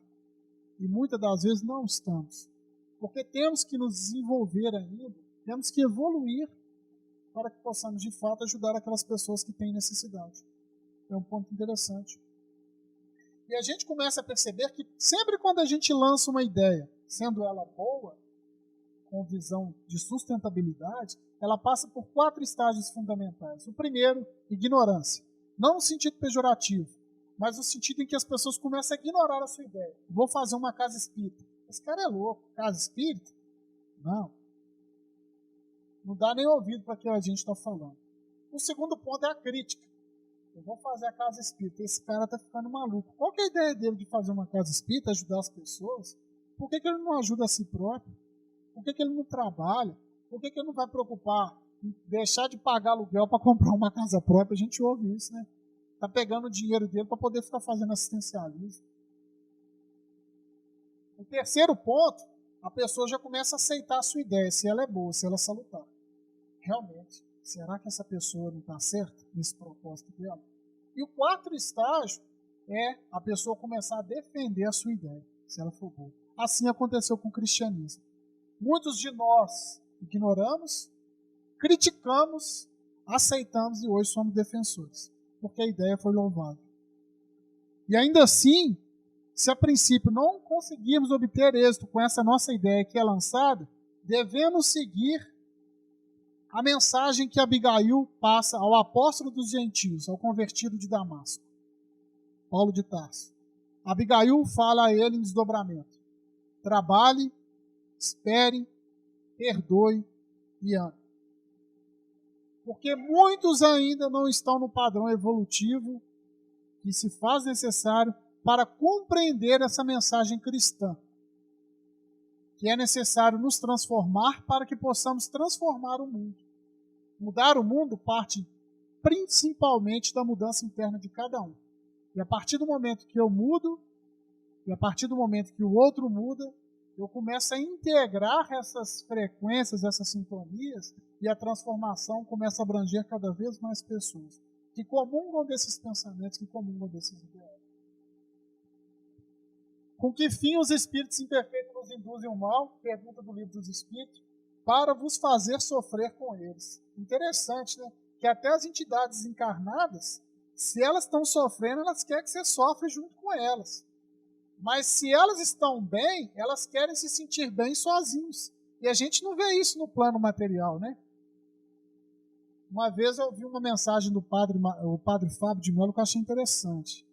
E muitas das vezes não estamos. Porque temos que nos desenvolver ainda, temos que evoluir para que possamos, de fato, ajudar aquelas pessoas que têm necessidade. É um ponto interessante. E a gente começa a perceber que sempre quando a gente lança uma ideia, sendo ela boa, com visão de sustentabilidade, ela passa por 4 estágios fundamentais. O primeiro, ignorância. Não no sentido pejorativo, mas no sentido em que as pessoas começam a ignorar a sua ideia. Vou fazer uma casa espírita. Esse cara é louco. Casa espírita? Não. Não dá nem ouvido para o que a gente está falando. O segundo ponto é a crítica. Eu vou fazer a casa espírita. Esse cara está ficando maluco. Qual que é a ideia dele de fazer uma casa espírita, ajudar as pessoas? Por que ele não ajuda a si próprio? Por que ele não trabalha? Por que ele não vai preocupar em deixar de pagar aluguel para comprar uma casa própria? A gente ouve isso, né? Está pegando o dinheiro dele para poder ficar fazendo assistencialismo. O terceiro ponto, a pessoa já começa a aceitar a sua ideia, se ela é boa, se ela é salutar. Realmente, será que essa pessoa não está certa nesse propósito dela? E o quarto estágio é a pessoa começar a defender a sua ideia, se ela for boa. Assim aconteceu com o cristianismo. Muitos de nós ignoramos, criticamos, aceitamos e hoje somos defensores, porque a ideia foi louvável. E ainda assim, se a princípio não conseguirmos obter êxito com essa nossa ideia que é lançada, devemos seguir a mensagem que Abigail passa ao apóstolo dos gentios, ao convertido de Damasco, Paulo de Tarso. Abigail fala a ele em desdobramento: trabalhe, espere, perdoe e ame. Porque muitos ainda não estão no padrão evolutivo que se faz necessário para compreender essa mensagem cristã, que é necessário nos transformar para que possamos transformar o mundo. Mudar o mundo parte principalmente da mudança interna de cada um. E a partir do momento que eu mudo, e a partir do momento que o outro muda, eu começo a integrar essas frequências, essas sintonias, e a transformação começa a abranger cada vez mais pessoas que comungam desses pensamentos, que comungam desses ideais. Com que fim os espíritos imperfeitos nos induzem o mal? Pergunta do Livro dos Espíritos. Para vos fazer sofrer com eles. Interessante, né? Que até as entidades encarnadas, se elas estão sofrendo, elas querem que você sofra junto com elas. Mas se elas estão bem, elas querem se sentir bem sozinhos. E a gente não vê isso no plano material, né? Uma vez eu ouvi uma mensagem do o padre Fábio de Mello que eu achei interessante.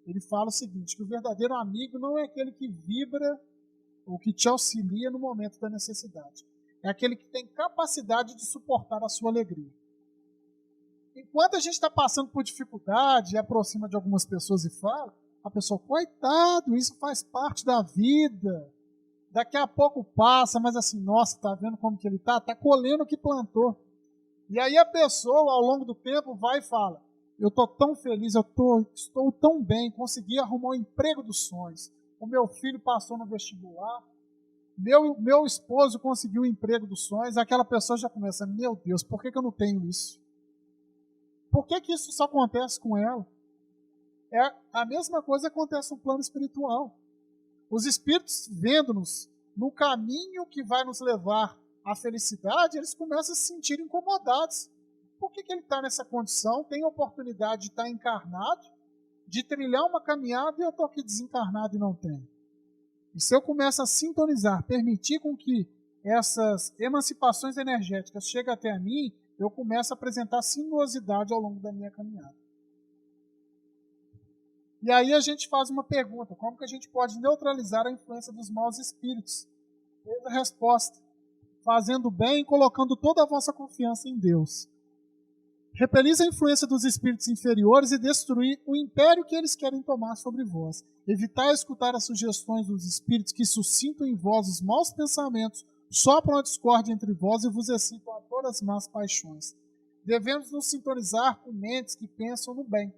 Ele fala o seguinte, que o verdadeiro amigo não é aquele que vibra ou que te auxilia no momento da necessidade. É aquele que tem capacidade de suportar a sua alegria. Enquanto a gente está passando por dificuldade e aproxima de algumas pessoas e fala, a pessoa, coitado, isso faz parte da vida. Daqui a pouco passa, mas assim, nossa, está vendo como que ele está? Está colhendo o que plantou. E aí a pessoa, ao longo do tempo, vai e fala, eu estou tão feliz, estou tão bem, consegui arrumar o emprego dos sonhos. O meu filho passou no vestibular, meu esposo conseguiu o emprego dos sonhos. Aquela pessoa já começa, meu Deus, por que eu não tenho isso? Por que isso só acontece com ela? A mesma coisa acontece no plano espiritual. Os espíritos, vendo-nos no caminho que vai nos levar à felicidade, eles começam a se sentir incomodados. Por que ele está nessa condição? Tem a oportunidade de estar encarnado, de trilhar uma caminhada, e eu estou aqui desencarnado e não tenho. E se eu começo a sintonizar, permitir com que essas emancipações energéticas cheguem até mim, eu começo a apresentar sinuosidade ao longo da minha caminhada. E aí a gente faz uma pergunta, como que a gente pode neutralizar a influência dos maus espíritos? Eis a resposta, fazendo bem e colocando toda a vossa confiança em Deus. Repelis a influência dos espíritos inferiores e destruir o império que eles querem tomar sobre vós. Evitai escutar as sugestões dos espíritos que suscitam em vós os maus pensamentos, sopram a discórdia entre vós e vos excitam a todas as más paixões. Devemos nos sintonizar com mentes que pensam no bem.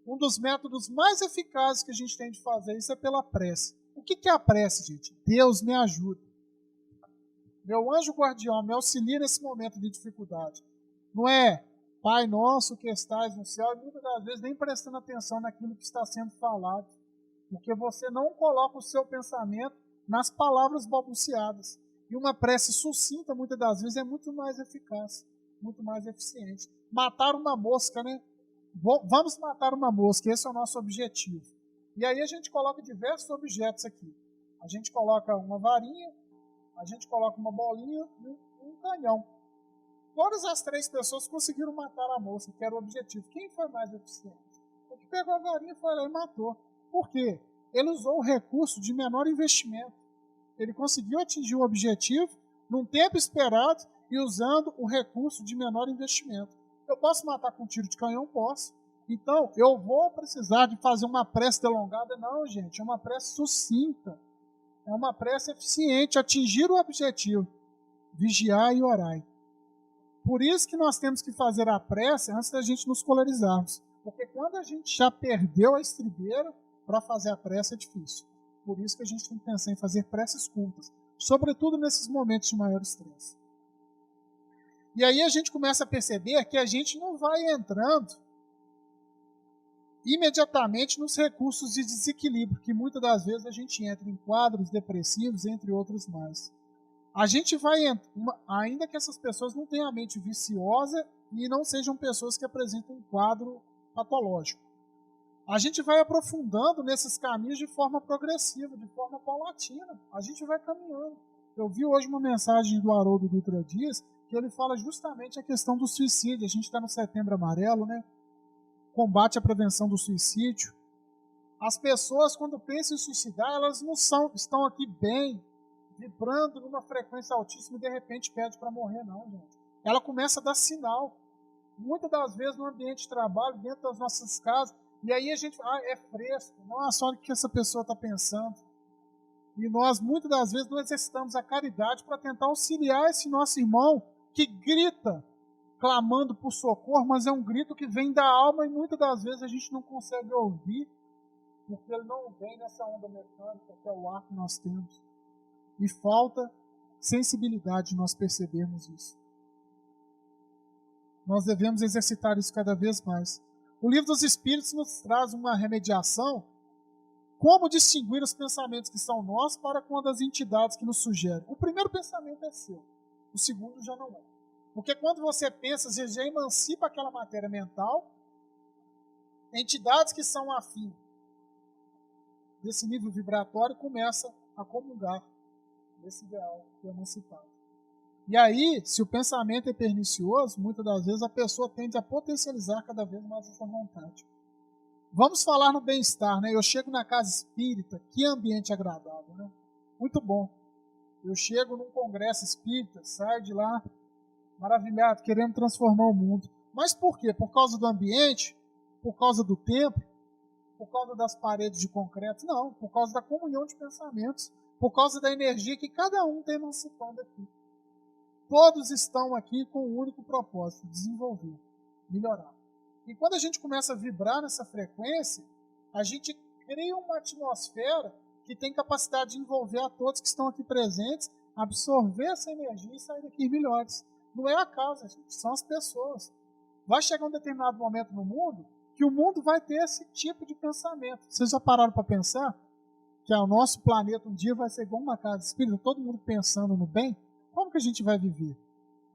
Um dos métodos mais eficazes que a gente tem de fazer isso é pela prece. O que é a prece, gente? Deus me ajuda. Meu anjo guardião me auxilia nesse momento de dificuldade. Não é Pai nosso que estais no céu, e muitas das vezes nem prestando atenção naquilo que está sendo falado, porque você não coloca o seu pensamento nas palavras balbuciadas. E uma prece sucinta, muitas das vezes, é muito mais eficaz, muito mais eficiente. Matar uma mosca, né? Vamos matar uma mosca, esse é o nosso objetivo. E aí a gente coloca diversos objetos aqui. A gente coloca uma varinha, a gente coloca uma bolinha e um canhão. Todas as três pessoas conseguiram matar a moça, que era o objetivo. Quem foi mais eficiente? O que pegou a varinha foi lá e matou. Por quê? Ele usou o recurso de menor investimento. Ele conseguiu atingir o objetivo num tempo esperado e usando o recurso de menor investimento. Eu posso matar com um tiro de canhão? Posso. Então, eu vou precisar de fazer uma prece delongada? Não, gente. É uma prece sucinta. É uma prece eficiente. Atingir o objetivo. Vigiar e orar. Por isso que nós temos que fazer a prece antes da gente nos escolarizarmos. Porque quando a gente já perdeu a estribeira, para fazer a prece é difícil. por isso que a gente tem que pensar em fazer preces curtas, sobretudo nesses momentos de maior estresse. E aí a gente começa a perceber que a gente não vai entrando imediatamente nos recursos de desequilíbrio, que muitas das vezes a gente entra em quadros depressivos, entre outros mais. A gente vai, ainda que essas pessoas não tenham a mente viciosa e não sejam pessoas que apresentam um quadro patológico. A gente vai aprofundando nesses caminhos de forma progressiva, de forma paulatina. A gente vai caminhando. Eu vi hoje uma mensagem do Haroldo Dutra Dias, que ele fala justamente a questão do suicídio. A gente está no Setembro Amarelo, né? Combate à prevenção do suicídio. As pessoas, quando pensam em suicidar, elas não estão aqui bem, vibrando numa frequência altíssima e de repente pede para morrer, não, gente. Ela começa a dar sinal. Muitas das vezes no ambiente de trabalho, dentro das nossas casas, e aí a gente, é fresco, nossa, olha o que essa pessoa está pensando. E nós, muitas das vezes, não exercitamos a caridade para tentar auxiliar esse nosso irmão que grita, clamando por socorro, mas é um grito que vem da alma e muitas das vezes a gente não consegue ouvir, porque ele não vem nessa onda mecânica, que é o ar que nós temos. E falta sensibilidade de nós percebermos isso. Nós devemos exercitar isso cada vez mais. O Livro dos Espíritos nos traz uma remediação, como distinguir os pensamentos que são nossos para com das entidades que nos sugerem. O primeiro pensamento é seu, o segundo já não é. Porque quando você pensa, você já emancipa aquela matéria mental, entidades que são afins desse nível vibratório começam a comungar desse ideal que é emancipado. E aí, se o pensamento é pernicioso, muitas das vezes a pessoa tende a potencializar cada vez mais essa vontade. Vamos falar no bem-estar, né? Eu chego na casa espírita, que ambiente agradável, né? Muito bom. Eu chego num congresso espírita, saio de lá maravilhado, querendo transformar o mundo. Mas por quê? Por causa do ambiente? Por causa do templo? Por causa das paredes de concreto? Não, por causa da comunhão de pensamentos, por causa da energia que cada um tem emancipando aqui. Todos estão aqui com o único propósito, desenvolver, melhorar. E quando a gente começa a vibrar nessa frequência, a gente cria uma atmosfera que tem capacidade de envolver a todos que estão aqui presentes, absorver essa energia e sair daqui melhores. Não é a casa, gente, são as pessoas. Vai chegar um determinado momento no mundo que o mundo vai ter esse tipo de pensamento. Vocês já pararam para pensar que o nosso planeta um dia vai ser igual uma casa espírita, todo mundo pensando no bem? Como que a gente vai viver?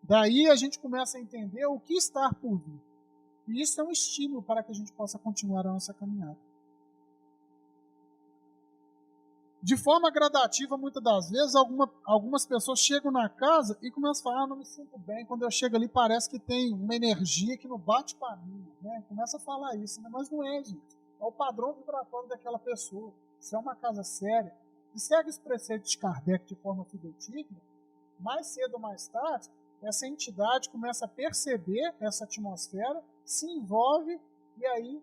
Daí a gente começa a entender o que está por vir. E isso é um estímulo para que a gente possa continuar a nossa caminhada. De forma gradativa, muitas das vezes, algumas pessoas chegam na casa e começam a falar, não me sinto bem. Quando eu chego ali, parece que tem uma energia que não bate para mim. Né? Começa a falar isso, né? Mas não é, gente. É o padrão vibratório daquela pessoa. Se é uma casa séria, e segue os preceitos de Kardec de forma fidedigna, mais cedo ou mais tarde, essa entidade começa a perceber essa atmosfera, se envolve e aí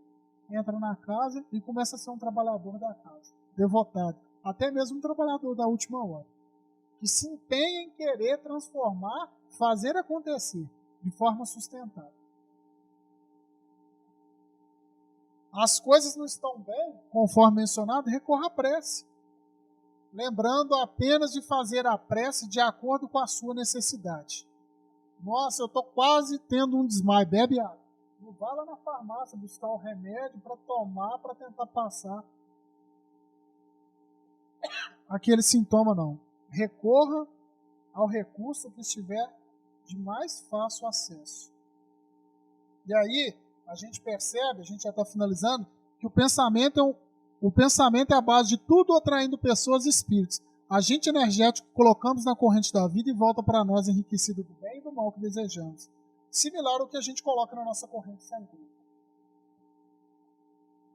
entra na casa e começa a ser um trabalhador da casa, devotado. Até mesmo um trabalhador da última hora, que se empenha em querer transformar, fazer acontecer de forma sustentável. As coisas não estão bem, conforme mencionado, recorra à prece. Lembrando apenas de fazer a prece de acordo com a sua necessidade. Nossa, eu estou quase tendo um desmaio, bebe água. Não vá lá na farmácia buscar o remédio para tomar, para tentar passar aquele sintoma, não. Recorra ao recurso que estiver de mais fácil acesso. E aí, a gente percebe, a gente já está finalizando, que o pensamento é a base de tudo atraindo pessoas e espíritos. Agente energético que colocamos na corrente da vida e volta para nós enriquecido do bem e do mal que desejamos. Similar ao que a gente coloca na nossa corrente sanguínea.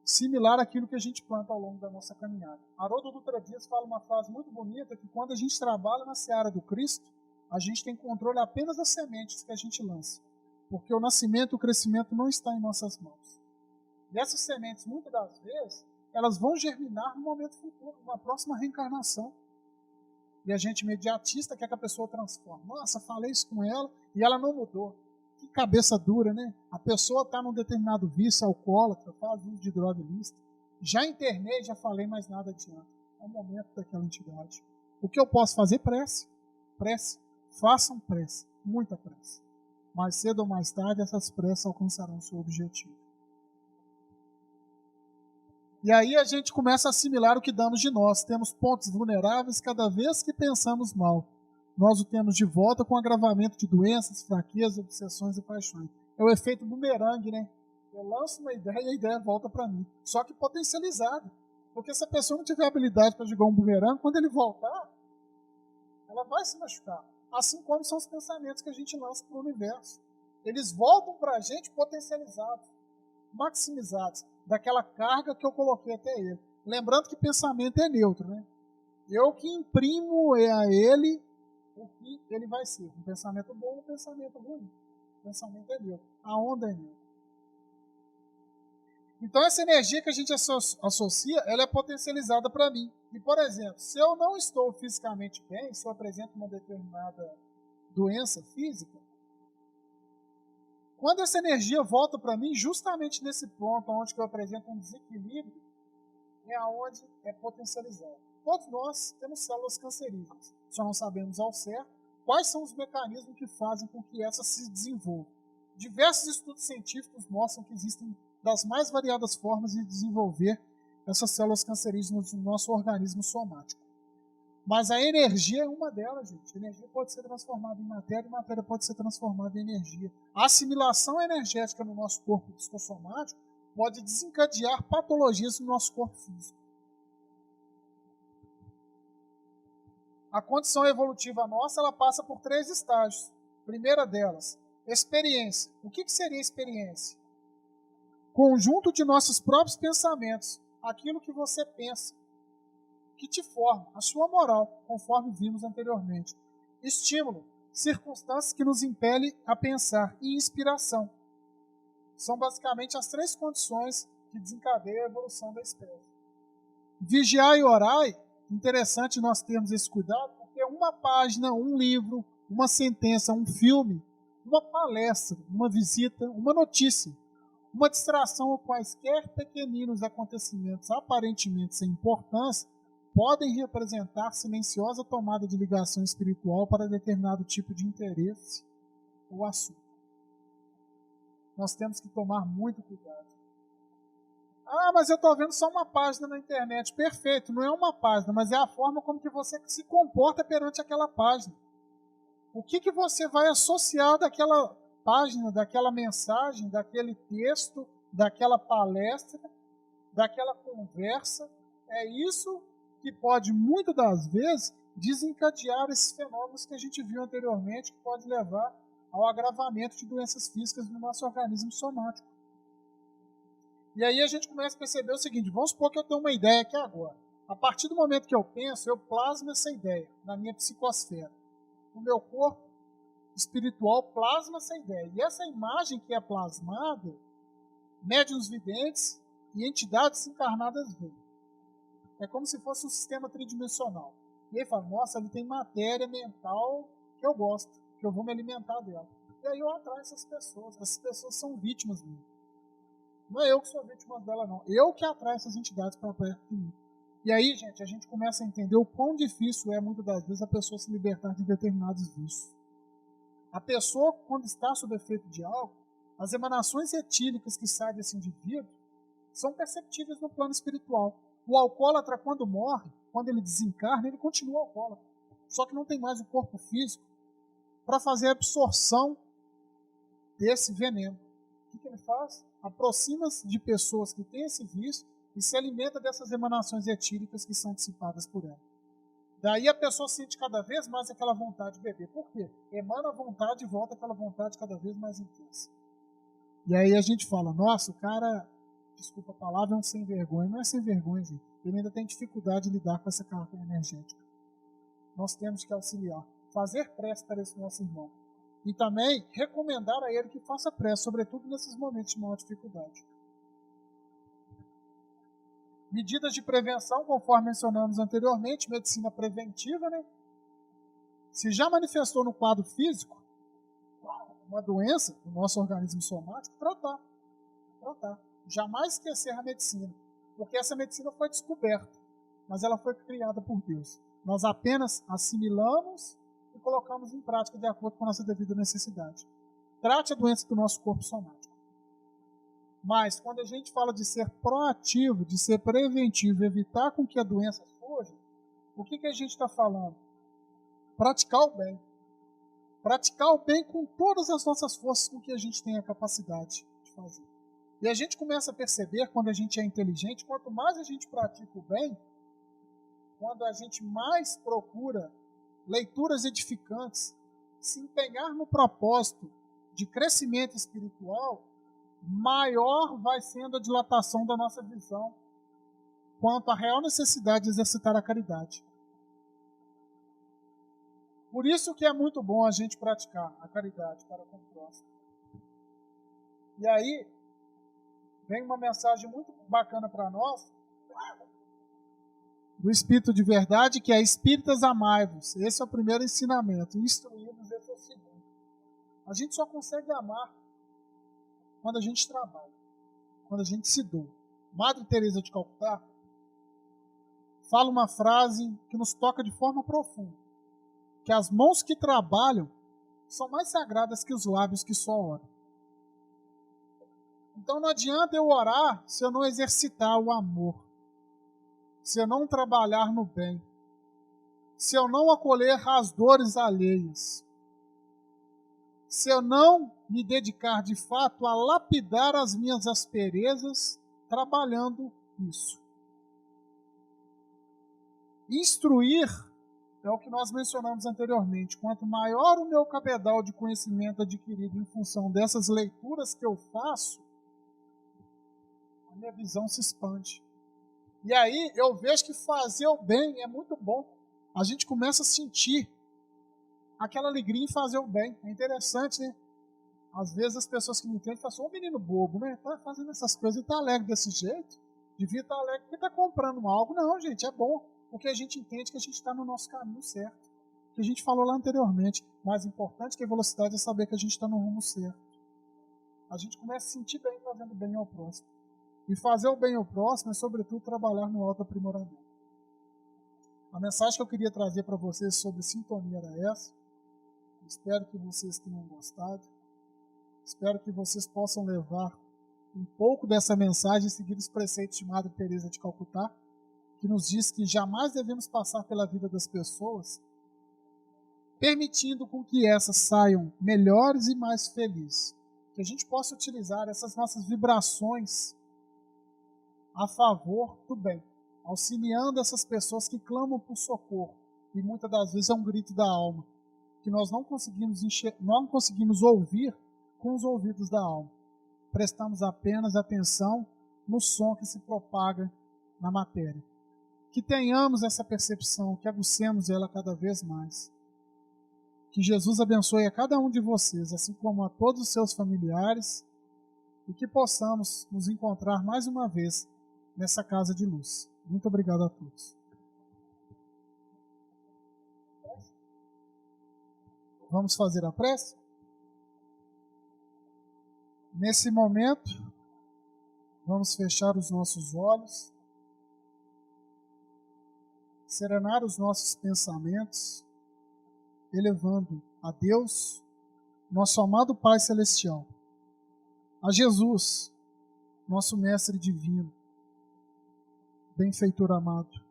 Similar àquilo que a gente planta ao longo da nossa caminhada. Haroldo Dutra Dias fala uma frase muito bonita, que quando a gente trabalha na seara do Cristo, a gente tem controle apenas das sementes que a gente lança. Porque o nascimento e o crescimento não está em nossas mãos. E essas sementes, muitas das vezes, elas vão germinar no momento futuro, numa próxima reencarnação. E a gente imediatista quer que a pessoa transforme. Nossa, falei isso com ela e ela não mudou. Que cabeça dura, né? A pessoa está num determinado vício alcoólatra, faz uso de droga ilícita. Já internei, já falei, mas nada adianta. É o momento daquela entidade. O que eu posso fazer? Prece. Prece. Façam prece. Muita prece. Mais cedo ou mais tarde, essas preces alcançarão seu objetivo. E aí a gente começa a assimilar o que damos de nós. Temos pontos vulneráveis cada vez que pensamos mal. Nós o temos de volta com agravamento de doenças, fraquezas, obsessões e paixões. É o efeito bumerangue, né? Eu lanço uma ideia e a ideia volta para mim. Só que potencializada. Porque se a pessoa não tiver habilidade para jogar um bumerangue, quando ele voltar, ela vai se machucar. Assim como são os pensamentos que a gente lança para o universo. Eles voltam para a gente potencializados, maximizados, daquela carga que eu coloquei até ele. Lembrando que pensamento é neutro, né? Eu que imprimo a ele o que ele vai ser. Um pensamento bom, um pensamento ruim. O pensamento é neutro. A onda é neutra. Então essa energia que a gente associa, ela é potencializada para mim. E, por exemplo, se eu não estou fisicamente bem, se eu apresento uma determinada doença física, quando essa energia volta para mim, justamente nesse ponto onde eu apresento um desequilíbrio, é aonde é potencializado. Todos nós temos células cancerígenas, só não sabemos ao certo quais são os mecanismos que fazem com que essas se desenvolvam. Diversos estudos científicos mostram que existem das mais variadas formas de desenvolver essas células cancerígenas no nosso organismo somático. Mas a energia é uma delas, gente. A energia pode ser transformada em matéria e matéria pode ser transformada em energia. A assimilação energética no nosso corpo psicossomático pode desencadear patologias no nosso corpo físico. A condição evolutiva nossa, ela passa por 3 estágios. Primeira delas, experiência. O que seria experiência? Conjunto de nossos próprios pensamentos. Aquilo que você pensa, que te forma, a sua moral, conforme vimos anteriormente. Estímulo, circunstâncias que nos impelem a pensar. E inspiração. São basicamente as 3 condições que desencadeiam a evolução da espécie. Vigiar e orar, interessante nós termos esse cuidado, porque uma página, um livro, uma sentença, um filme, uma palestra, uma visita, uma notícia, uma distração ou quaisquer pequeninos acontecimentos aparentemente sem importância podem representar silenciosa tomada de ligação espiritual para determinado tipo de interesse ou assunto. Nós temos que tomar muito cuidado. Ah, mas eu estou vendo só uma página na internet. Perfeito, não é uma página, mas é a forma como que você se comporta perante aquela página. O que você vai associar daquela página, daquela mensagem, daquele texto, daquela palestra, daquela conversa? É isso que pode, muitas das vezes, desencadear esses fenômenos que a gente viu anteriormente, que pode levar ao agravamento de doenças físicas no nosso organismo somático. E aí a gente começa a perceber o seguinte, vamos supor que eu tenho uma ideia aqui agora. A partir do momento que eu penso, eu plasmo essa ideia na minha psicosfera. O meu corpo espiritual plasma essa ideia. E essa imagem que é plasmada, médiuns videntes e entidades encarnadas veem. É como se fosse um sistema tridimensional. E aí fala, nossa, ali tem matéria mental que eu gosto, que eu vou me alimentar dela. E aí eu atraio essas pessoas são vítimas minhas. Não é eu que sou vítima dela, não. Eu que atraio essas entidades para perto de mim. E aí, gente, a gente começa a entender o quão difícil é, muitas das vezes, a pessoa se libertar de determinados vícios. A pessoa, quando está sob efeito de álcool, as emanações etílicas que saem desse indivíduo são perceptíveis no plano espiritual. O alcoólatra, quando morre, quando ele desencarna, ele continua alcoólatra. Só que não tem mais o corpo físico para fazer a absorção desse veneno. O que ele faz? Aproxima-se de pessoas que têm esse vício e se alimenta dessas emanações etílicas que são dissipadas por ela. Daí a pessoa sente cada vez mais aquela vontade de beber. Por quê? Emana a vontade e volta aquela vontade cada vez mais intensa. E aí a gente fala, nossa, o cara, desculpa a palavra, é um sem vergonha. Não é sem vergonha, gente. Ele ainda tem dificuldade de lidar com essa carga energética. Nós temos que auxiliar. Fazer prece para esse nosso irmão. E também recomendar a ele que faça prece, sobretudo nesses momentos de maior dificuldade. Medidas de prevenção, conforme mencionamos anteriormente, medicina preventiva, né? Se já manifestou no quadro físico uma doença do nosso organismo somático, tratar. Jamais esquecer a medicina, porque essa medicina foi descoberta. mas ela foi criada por Deus. Nós apenas assimilamos e colocamos em prática de acordo com a nossa devida necessidade. Trate a doença do nosso corpo somático. Mas, quando a gente fala de ser proativo, de ser preventivo, evitar com que a doença surja, o que a gente está falando? Praticar o bem. Praticar o bem com todas as nossas forças, com que a gente tem a capacidade de fazer. E a gente começa a perceber, quando a gente é inteligente, quanto mais a gente pratica o bem, quando a gente mais procura leituras edificantes, se empenhar no propósito de crescimento espiritual, maior vai sendo a dilatação da nossa visão quanto à real necessidade de exercitar a caridade. Por isso que é muito bom a gente praticar a caridade para com o próximo. E aí, vem uma mensagem muito bacana para nós, do Espírito de Verdade, que é: Espíritas, amai-vos. Esse é o primeiro ensinamento. Instruí-vos, esse é o segundo. A gente só consegue amar quando a gente trabalha, quando a gente se doa. Madre Teresa de Calcutá fala uma frase que nos toca de forma profunda, que as mãos que trabalham são mais sagradas que os lábios que só oram. Então não adianta eu orar se eu não exercitar o amor, se eu não trabalhar no bem, se eu não acolher as dores alheias, se eu não me dedicar de fato a lapidar as minhas asperezas, trabalhando isso. Instruir é o que nós mencionamos anteriormente. Quanto maior o meu cabedal de conhecimento adquirido em função dessas leituras que eu faço, a minha visão se expande. E aí eu vejo que fazer o bem é muito bom. A gente começa a sentir aquela alegria em fazer o bem. É interessante, né? Às vezes as pessoas que me entendem falam assim: ô menino bobo, né? Tá fazendo essas coisas e tá alegre desse jeito. Devia estar alegre porque tá comprando algo. Não, gente, é bom. Porque a gente entende que a gente está no nosso caminho certo. Que a gente falou lá anteriormente. Mais importante que a velocidade é saber que a gente está no rumo certo. A gente começa a sentir bem fazendo bem ao próximo. E fazer o bem ao próximo é, sobretudo, trabalhar no autoaprimoramento. A mensagem que eu queria trazer para vocês sobre sintonia era essa. Espero que vocês tenham gostado. Espero que vocês possam levar um pouco dessa mensagem e seguir os preceitos de Madre Teresa de Calcutá, que nos diz que jamais devemos passar pela vida das pessoas permitindo com que essas saiam melhores e mais felizes. Que a gente possa utilizar essas nossas vibrações a favor do bem, auxiliando essas pessoas que clamam por socorro, e muitas das vezes é um grito da alma, que nós não conseguimos ouvir com os ouvidos da alma. Prestamos apenas atenção no som que se propaga na matéria. Que tenhamos essa percepção, que aguçemos ela cada vez mais. Que Jesus abençoe a cada um de vocês, assim como a todos os seus familiares, e que possamos nos encontrar mais uma vez nessa casa de luz. Muito obrigado a todos. Vamos fazer a prece? Nesse momento, vamos fechar os nossos olhos, serenar os nossos pensamentos, elevando a Deus, nosso amado Pai Celestial, a Jesus, nosso Mestre Divino, benfeitor amado,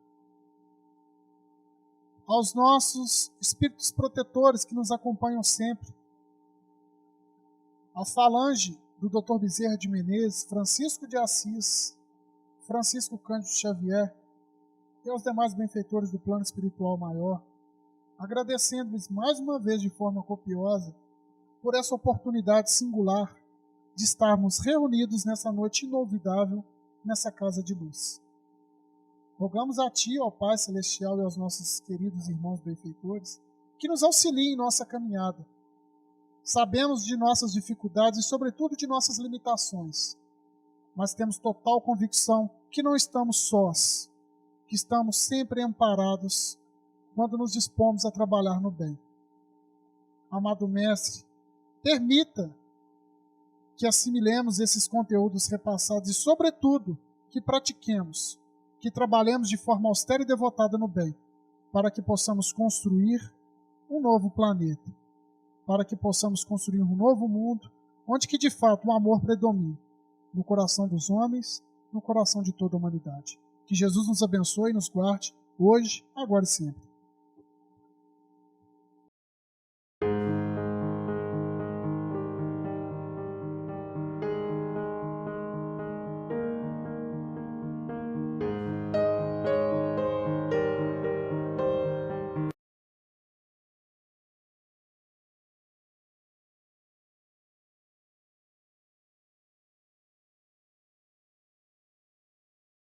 aos nossos espíritos protetores que nos acompanham sempre, a falange do Dr. Bezerra de Menezes, Francisco de Assis, Francisco Cândido Xavier e aos demais benfeitores do plano espiritual maior, agradecendo-lhes mais uma vez de forma copiosa por essa oportunidade singular de estarmos reunidos nessa noite inolvidável, nessa casa de luz. Rogamos a Ti, ó Pai Celestial, e aos nossos queridos irmãos benfeitores, que nos auxiliem em nossa caminhada. Sabemos de nossas dificuldades e, sobretudo, de nossas limitações, mas temos total convicção que não estamos sós, que estamos sempre amparados quando nos dispomos a trabalhar no bem. Amado Mestre, permita que assimilemos esses conteúdos repassados e, sobretudo, que pratiquemos, que trabalhemos de forma austera e devotada no bem, para que possamos construir um novo planeta, para que possamos construir um novo mundo, onde que de fato o amor predomine, no coração dos homens, no coração de toda a humanidade. Que Jesus nos abençoe e nos guarde, hoje, agora e sempre.